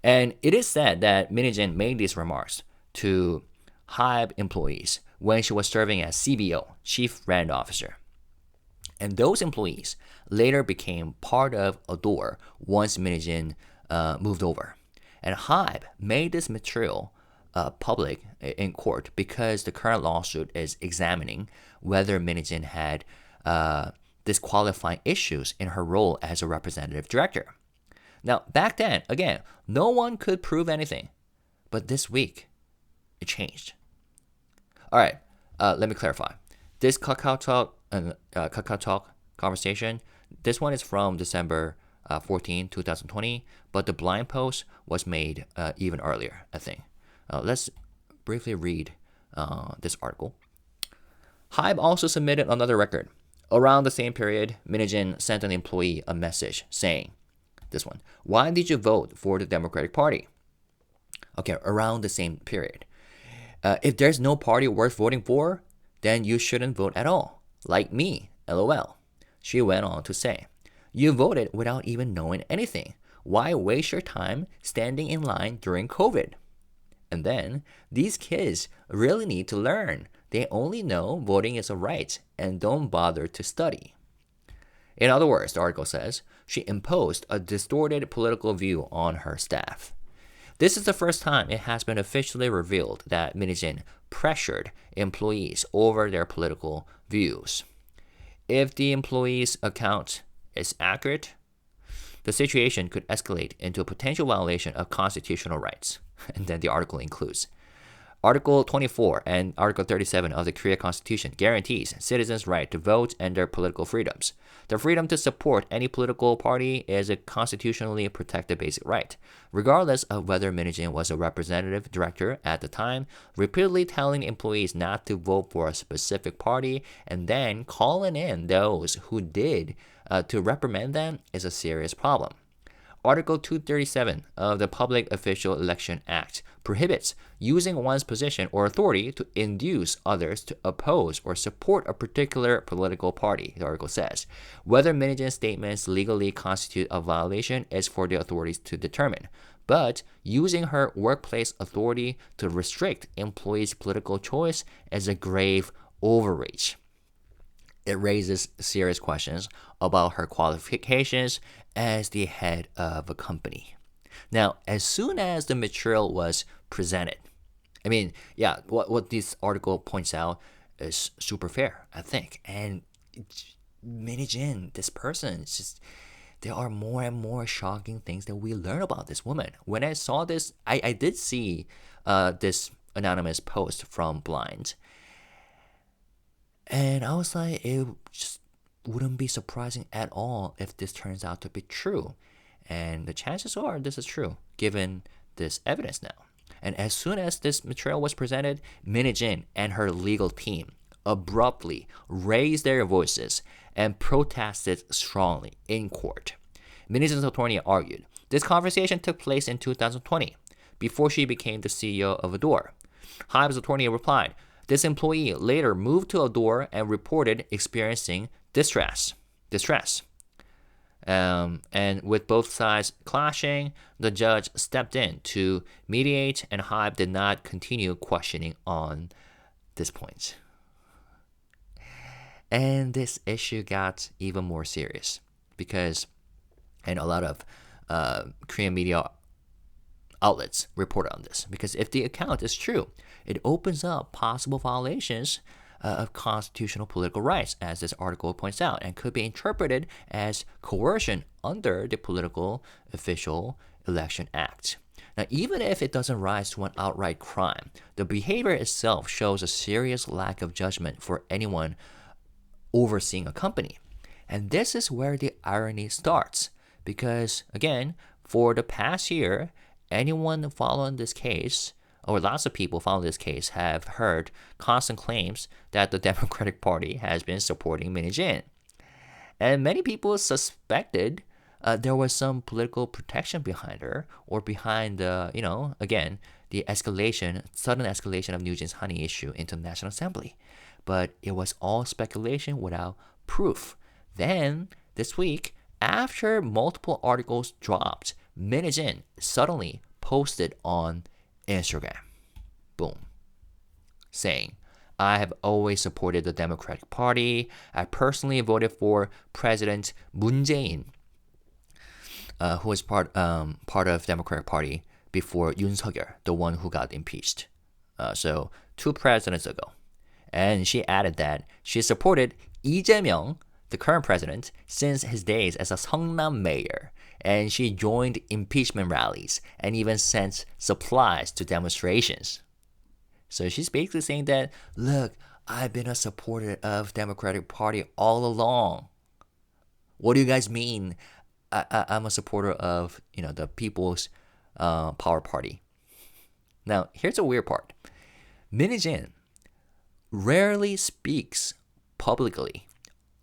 A: And it is said that Min Heejin made these remarks to HYBE employees when she was serving as CBO, Chief Brand Officer. And those employees later became part of ADOR once Min Heejin moved over. And HYBE made this material public in court because the current lawsuit is examining whether Min Heejin had disqualifying issues in her role as a representative director. Now, back then, again, no one could prove anything. But this week, it changed. All right, let me clarify. This KakaoTalk conversation, this one is from December 14, 2020, but the blind post was made even earlier, I think. Let's briefly read this article. HYBE also submitted another record. Around the same period, Min Heejin sent an employee a message saying, this one, why did you vote for the Democratic Party? Okay, around the same period. If there's no party worth voting for, then you shouldn't vote at all. Like me, LOL. She went on to say, you voted without even knowing anything. Why waste your time standing in line during COVID? And then, these kids really need to learn. They only know voting is a right and don't bother to study. In other words, the article says, she imposed a distorted political view on her staff. This is the first time it has been officially revealed that Min Heejin pressured employees over their political views. If the employee's account is accurate, the situation could escalate into a potential violation of constitutional rights. And then the article includes Article 24 and Article 37 of the Korea Constitution guarantees citizens' right to vote and their political freedoms. The freedom to support any political party is a constitutionally protected basic right, regardless of whether Min Heejin was a representative director at the time. Repeatedly telling employees not to vote for a specific party and then calling in those who did to reprimand them is a serious problem. Article 237 of the Public Official Election Act prohibits using one's position or authority to induce others to oppose or support a particular political party, the article says. Whether Min Heejin's statements legally constitute a violation is for the authorities to determine. But using her workplace authority to restrict employees' political choice is a grave overreach. It raises serious questions about her qualifications as the head of a company. Now, as soon as the material was presented, what this article points out is super fair, I think. And Min Heejin, this person, it's just, there are more and more shocking things that we learn about this woman. When I saw this, I did see this anonymous post from Blind. And I was like, it just wouldn't be surprising at all if this turns out to be true. And the chances are this is true, given this evidence now. And as soon as this material was presented, Min Heejin and her legal team abruptly raised their voices and protested strongly in court. Min Heejin's attorney argued, this conversation took place in 2020, before she became the CEO of ADOR. HYBE's attorney replied, this employee later moved to ADOR and reported experiencing distress. And with both sides clashing, the judge stepped in to mediate, and HYBE did not continue questioning on this point. And this issue got even more serious because, and a lot of Korean media outlets reported on this, because if the account is true, it opens up possible violations of constitutional political rights, as this article points out, and could be interpreted as coercion under the Political Official Election Act. Now, even if it doesn't rise to an outright crime, the behavior itself shows a serious lack of judgment for anyone overseeing a company. And this is where the irony starts, because, again, for the past year, anyone following this case, or lots of people following this case, have heard constant claims that the Democratic Party has been supporting Min Heejin. And many people suspected there was some political protection behind her, or behind the, the sudden escalation of Nugent's honey issue into the National Assembly. But it was all speculation without proof. Then, this week, after multiple articles dropped, Min Heejin suddenly posted on Instagram, boom, saying, I have always supported the Democratic Party. I personally voted for President Moon Jae-in, who was part of Democratic Party before Yoon Suk-yeol, the one who got impeached. So 2 presidents ago. And she added that she supported Lee Jae-myung, the current president, since his days as a Seongnam mayor, and she joined impeachment rallies and even sent supplies to demonstrations. So she's basically saying that, look, I've been a supporter of Democratic Party all along. What do you guys mean? I'm a supporter of the People's Power Party. Now, here's a weird part. Min Heejin rarely speaks publicly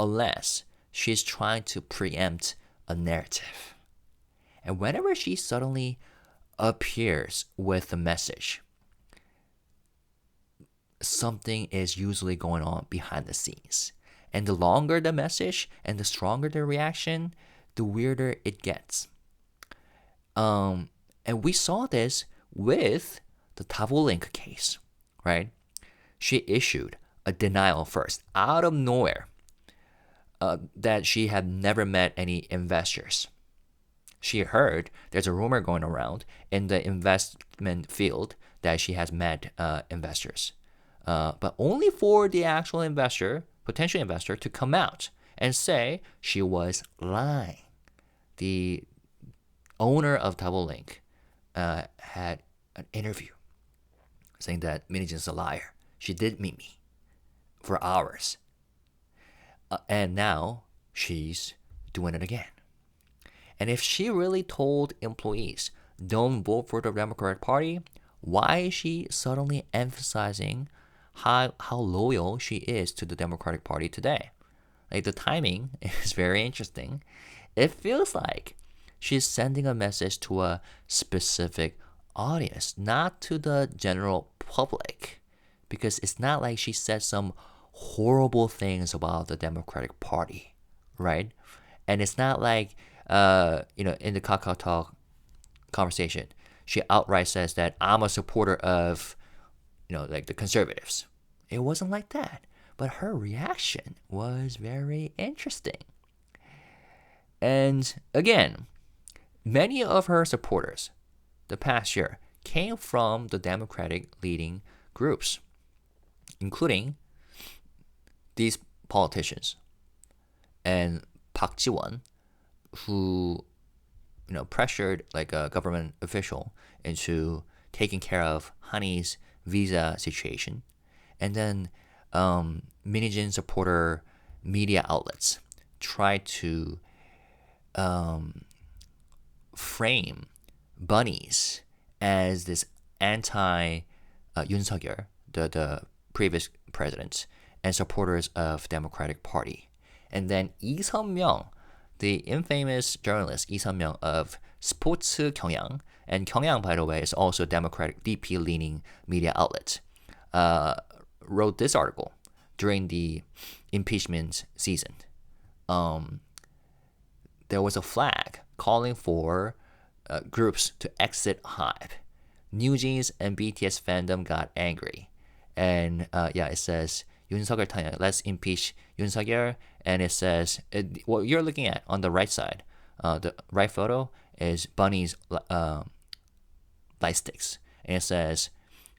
A: unless she's trying to preempt a narrative. And whenever she suddenly appears with a message, something is usually going on behind the scenes. And the longer the message and the stronger the reaction, the weirder it gets. And we saw this with the Tavolink case, right? She issued a denial first, out of nowhere, that she had never met any investors. She heard there's a rumor going around in the investment field that she has met investors. But only for the actual investor, potential investor, to come out and say she was lying. The owner of Tavolink had an interview saying that Min Heejin is a liar. She did meet me for hours. And now she's doing it again. And if she really told employees, don't vote for the Democratic Party, why is she suddenly emphasizing how loyal she is to the Democratic Party today? Like, the timing is very interesting. It feels like she's sending a message to a specific audience, not to the general public. Because it's not like she said some horrible things about the Democratic Party, right? And it's not like, in the KakaoTalk conversation, she outright says that I'm a supporter of, like the conservatives. It wasn't like that. But her reaction was very interesting. And again, many of her supporters the past year came from the Democratic leading groups, including these politicians and Park Ji-won, who pressured like a government official into taking care of Hani's visa situation. And then Min Heejin supporter media outlets tried to frame bunnies as this anti Yoon Suk-yeol, the previous president, and supporters of Democratic Party. And then Lee Sun-myung, the infamous journalist Lee Sun-myung of 스포츠 경향, and 경향, by the way, is also a Democratic DP-leaning media outlet, wrote this article during the impeachment season. There was a flag calling for groups to exit HYBE. New Jeans and BTS fandom got angry. And it says, Yoon Suk-yeol, let's impeach Yoon Suk-yeol. And it says, what you're looking at on the right side, the right photo is bunnies light sticks. And it says,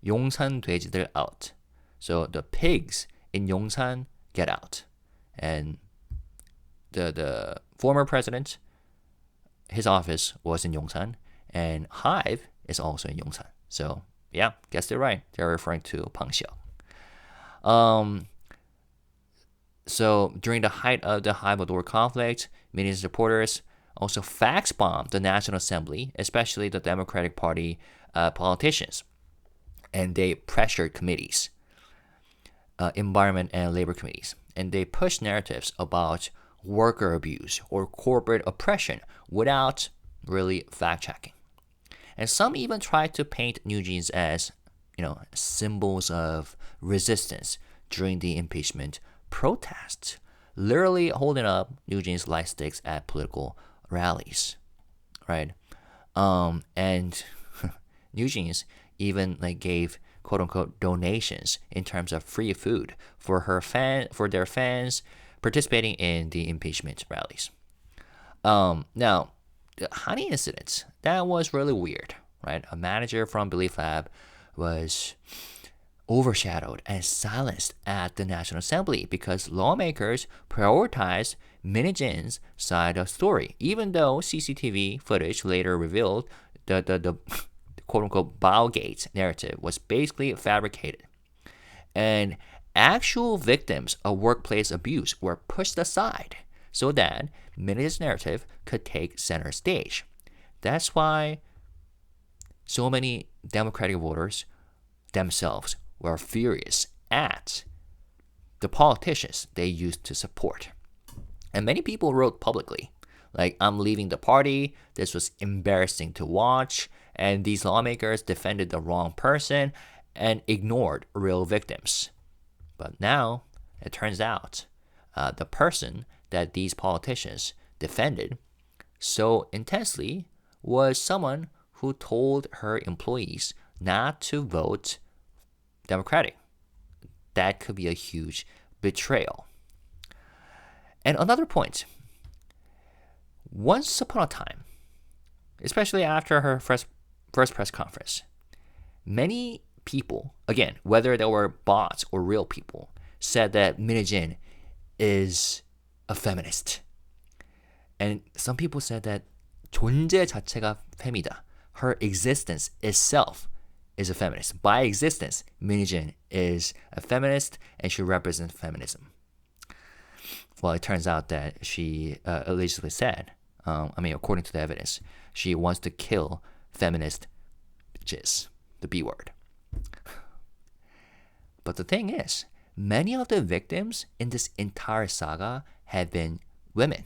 A: 용산 돼지들 out. So the pigs in Yongsan get out. And the former president, his office was in Yongsan, and HYBE is also in Yongsan. So yeah, guessed it right. They're referring to Pang Xiao. So during the height of the HYBE ADOR conflict, many supporters also fax bombed the National Assembly, especially the Democratic Party politicians, and they pressured committees, environment and labor committees, and they pushed narratives about worker abuse or corporate oppression without really fact-checking. And some even tried to paint New Jeans as, symbols of resistance during the impeachment protests, literally holding up New Jeans light sticks at political rallies, right? And New Jeans even gave quote-unquote donations in terms of free food for their fans participating in the impeachment rallies. Now, the Hani incident, that was really weird, right? A manager from Belief Lab was overshadowed and silenced at the National Assembly because lawmakers prioritized Min Heejin's side of the story, even though CCTV footage later revealed the quote-unquote Bowgate narrative was basically fabricated. And actual victims of workplace abuse were pushed aside so that Min Heejin's narrative could take center stage. That's why so many Democratic voters themselves were furious at the politicians they used to support. And many people wrote publicly, like, I'm leaving the party, this was embarrassing to watch, and these lawmakers defended the wrong person and ignored real victims. But now, it turns out, the person that these politicians defended so intensely was someone who told her employees not to vote Democratic. That could be a huge betrayal. And another point, once upon a time, especially after her first press conference, many people, again, whether they were bots or real people, said that Min Heejin is a feminist. And some people said that 존재 자체가 fem이다. Her existence itself is a feminist. By existence, Min Heejin is a feminist and she represents feminism. Well, it turns out that she allegedly said, according to the evidence, she wants to kill feminist bitches, the B word. But the thing is, many of the victims in this entire saga have been women,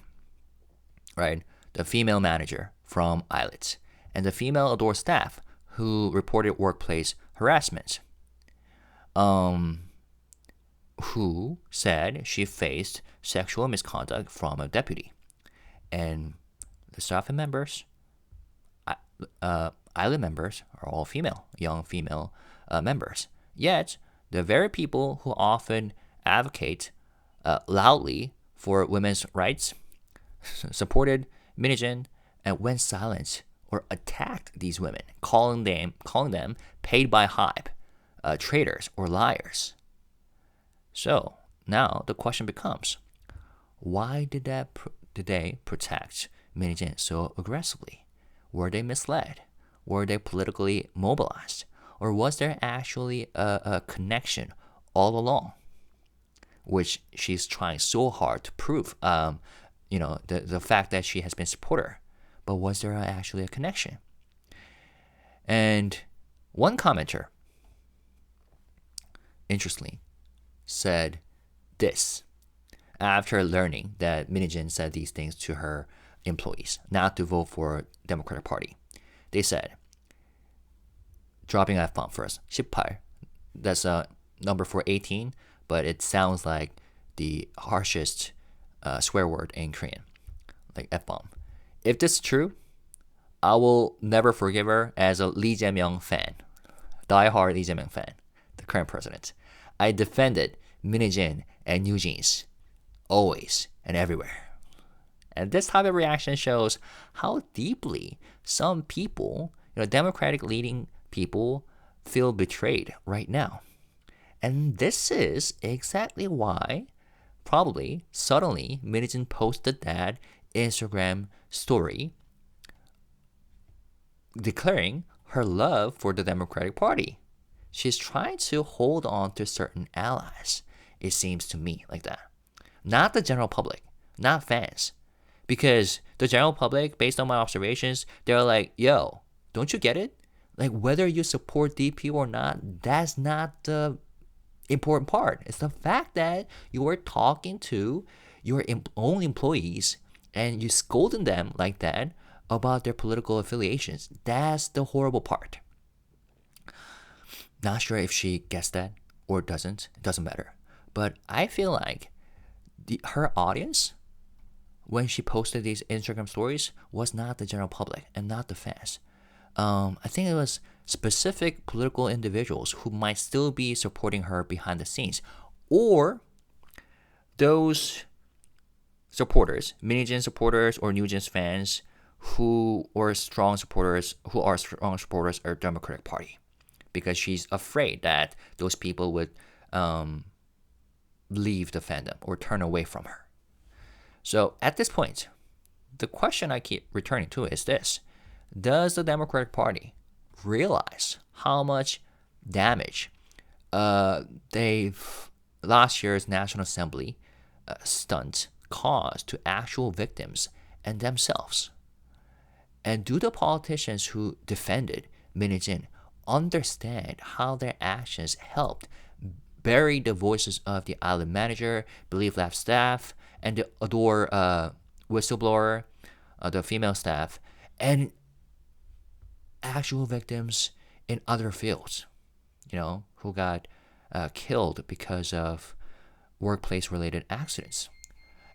A: right? The female manager from Islet and the female ADOR staff who reported workplace harassment, who said she faced sexual misconduct from a deputy. And the staff and members, Islet members, are all female, young female members. Yet, the very people who often advocate loudly for women's rights supported Min Heejin and went silent or attacked these women, calling them paid by HYBE, traitors or liars. So now the question becomes, why did they protect Min Heejin so aggressively? Were they misled? Were they politically mobilized? Or was there actually a connection all along, which she's trying so hard to prove? The fact that she has been supporter, but was there actually a connection? And one commenter, interestingly, said this after learning that Min Heejin said these things to her employees, not to vote for Democratic Party. They said, dropping F-bomb first, 18. That's a number for 18, but it sounds like the harshest swear word in Korean, like F-bomb. If this is true, I will never forgive her as a Lee Jae-myung fan, die-hard Lee Jae-myung fan, the current president. I defended Min Heejin and New Jeans, always and everywhere. And this type of reaction shows how deeply some people, Democratic leading people, feel betrayed right now. And this is exactly why, probably, suddenly, Min Heejin posted that Instagram story declaring her love for the Democratic Party. She's trying to hold on to certain allies, it seems to me like that. Not the general public, not fans. Because the general public, based on my observations, they're like, yo, don't you get it? Like, whether you support DP or not, that's not the important part. It's the fact that you are talking to your own employees and you scolding them like that about their political affiliations. That's the horrible part. Not sure if she gets that or doesn't. It doesn't matter. But I feel like her audience, when she posted these Instagram stories, was not the general public and not the fans. I think it was specific political individuals who might still be supporting her behind the scenes, or those supporters, Min Heejin supporters or New Jeans fans who are strong supporters of Democratic Party. because she's afraid that those people would leave the fandom or turn away from her. So at this point, the question I keep returning to is this: does the Democratic Party realize how much damage last year's National Assembly stunt caused to actual victims and themselves? And do the politicians who defended Min Heejin understand how their actions helped bury the voices of the island manager, Believe Lab staff, and the ADOR whistleblower, the female staff, and actual victims in other fields, who got killed because of workplace-related accidents?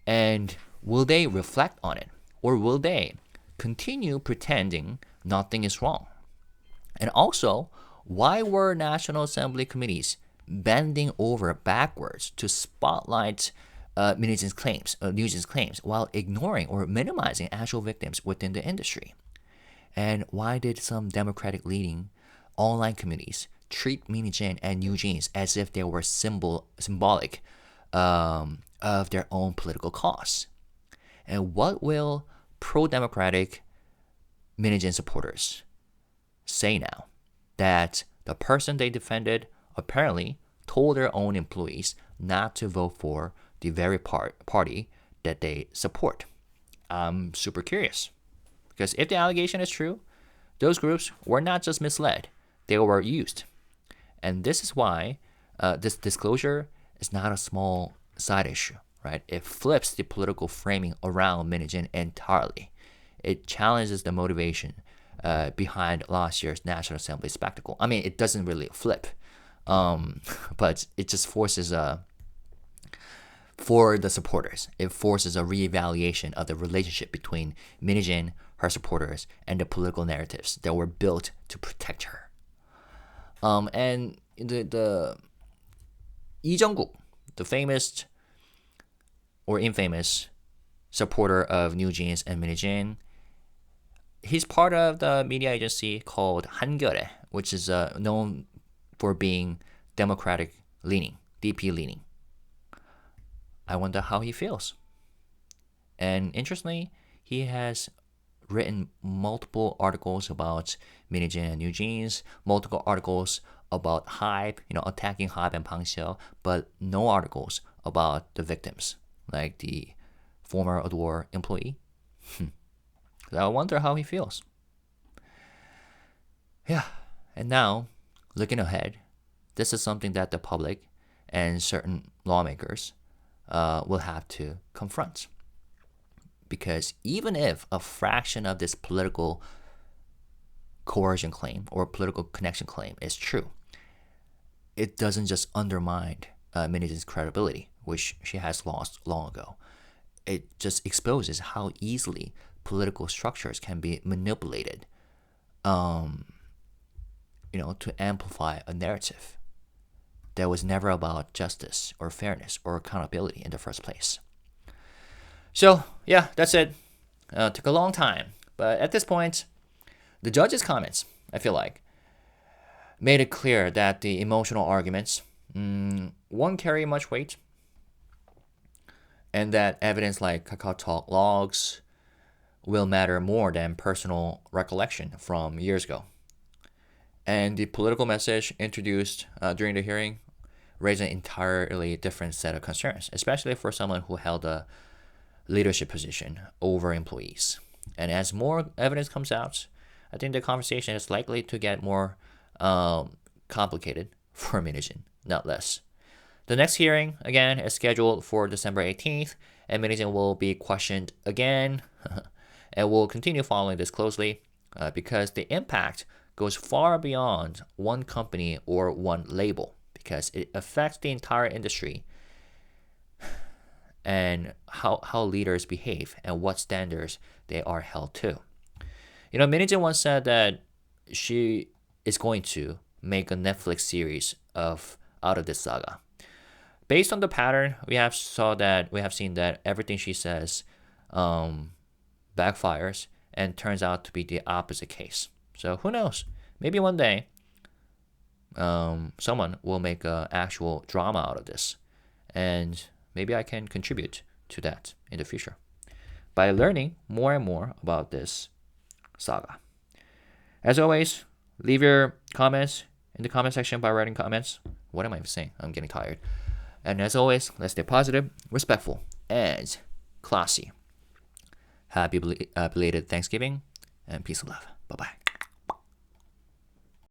A: And will they reflect on it, or will they continue pretending nothing is wrong? And also, why were National Assembly committees bending over backwards to spotlight Min Heejin's claims while ignoring or minimizing actual victims within the industry? And why did some Democratic-leaning online committees treat Min Heejin and New Jeans as if they were symbolic of their own political cause? And what will pro-democratic Min Heejin supporters say now that the person they defended apparently told their own employees not to vote for the very party that they support? I'm super curious, because if the allegation is true, those groups were not just misled, they were used. And this is why this disclosure is not a small side issue, right? It flips the political framing around Min Heejin entirely. It challenges the motivation behind last year's National Assembly spectacle. I mean, it doesn't really flip, but it just forces for the supporters, it forces a reevaluation of the relationship between Min Heejin, her supporters, and the political narratives that were built to protect her. And the Lee Jung-guk, the famous or infamous supporter of New Jeans and Min Heejin, he's part of the media agency called 한겨레, which is known for being Democratic leaning, DP leaning. I wonder how he feels. And interestingly, he has written multiple articles about Min Heejin and New Jeans, multiple articles about HYBE, attacking HYBE and Bang Seo, but no articles about the victims, like the former ADOR employee. So I wonder how he feels. Yeah, and now, looking ahead, this is something that the public and certain lawmakers will have to confront. Because even if a fraction of this political coercion claim or political connection claim is true, it doesn't just undermine Min Heejin's credibility, which she has lost long ago. It just exposes how easily political structures can be manipulated, to amplify a narrative that was never about justice or fairness or accountability in the first place. So, yeah, that's it. Took a long time. But at this point, the judge's comments, I feel like, made it clear that the emotional arguments won't carry much weight, and that evidence like KakaoTalk logs will matter more than personal recollection from years ago. And the political message introduced during the hearing raised an entirely different set of concerns, especially for someone who held a leadership position over employees. And as more evidence comes out, I think the conversation is likely to get more complicated for Min Heejin, not less. The next hearing, again, is scheduled for December 18th, and Min Heejin will be questioned again. And we'll continue following this closely because the impact goes far beyond one company or one label, because it affects the entire industry and how leaders behave and what standards they are held to. Min Heejin once said that she is going to make a Netflix series out of this saga. Based on the pattern, we have seen that everything she says backfires and turns out to be the opposite case. So who knows? Maybe one day someone will make an actual drama out of this. And maybe I can contribute to that in the future by learning more and more about this saga. As always, leave your comments in the comment section by writing comments. What am I saying? I'm getting tired. And as always, let's stay positive, respectful, and classy. Happy belated Thanksgiving, and peace and love. Bye-bye.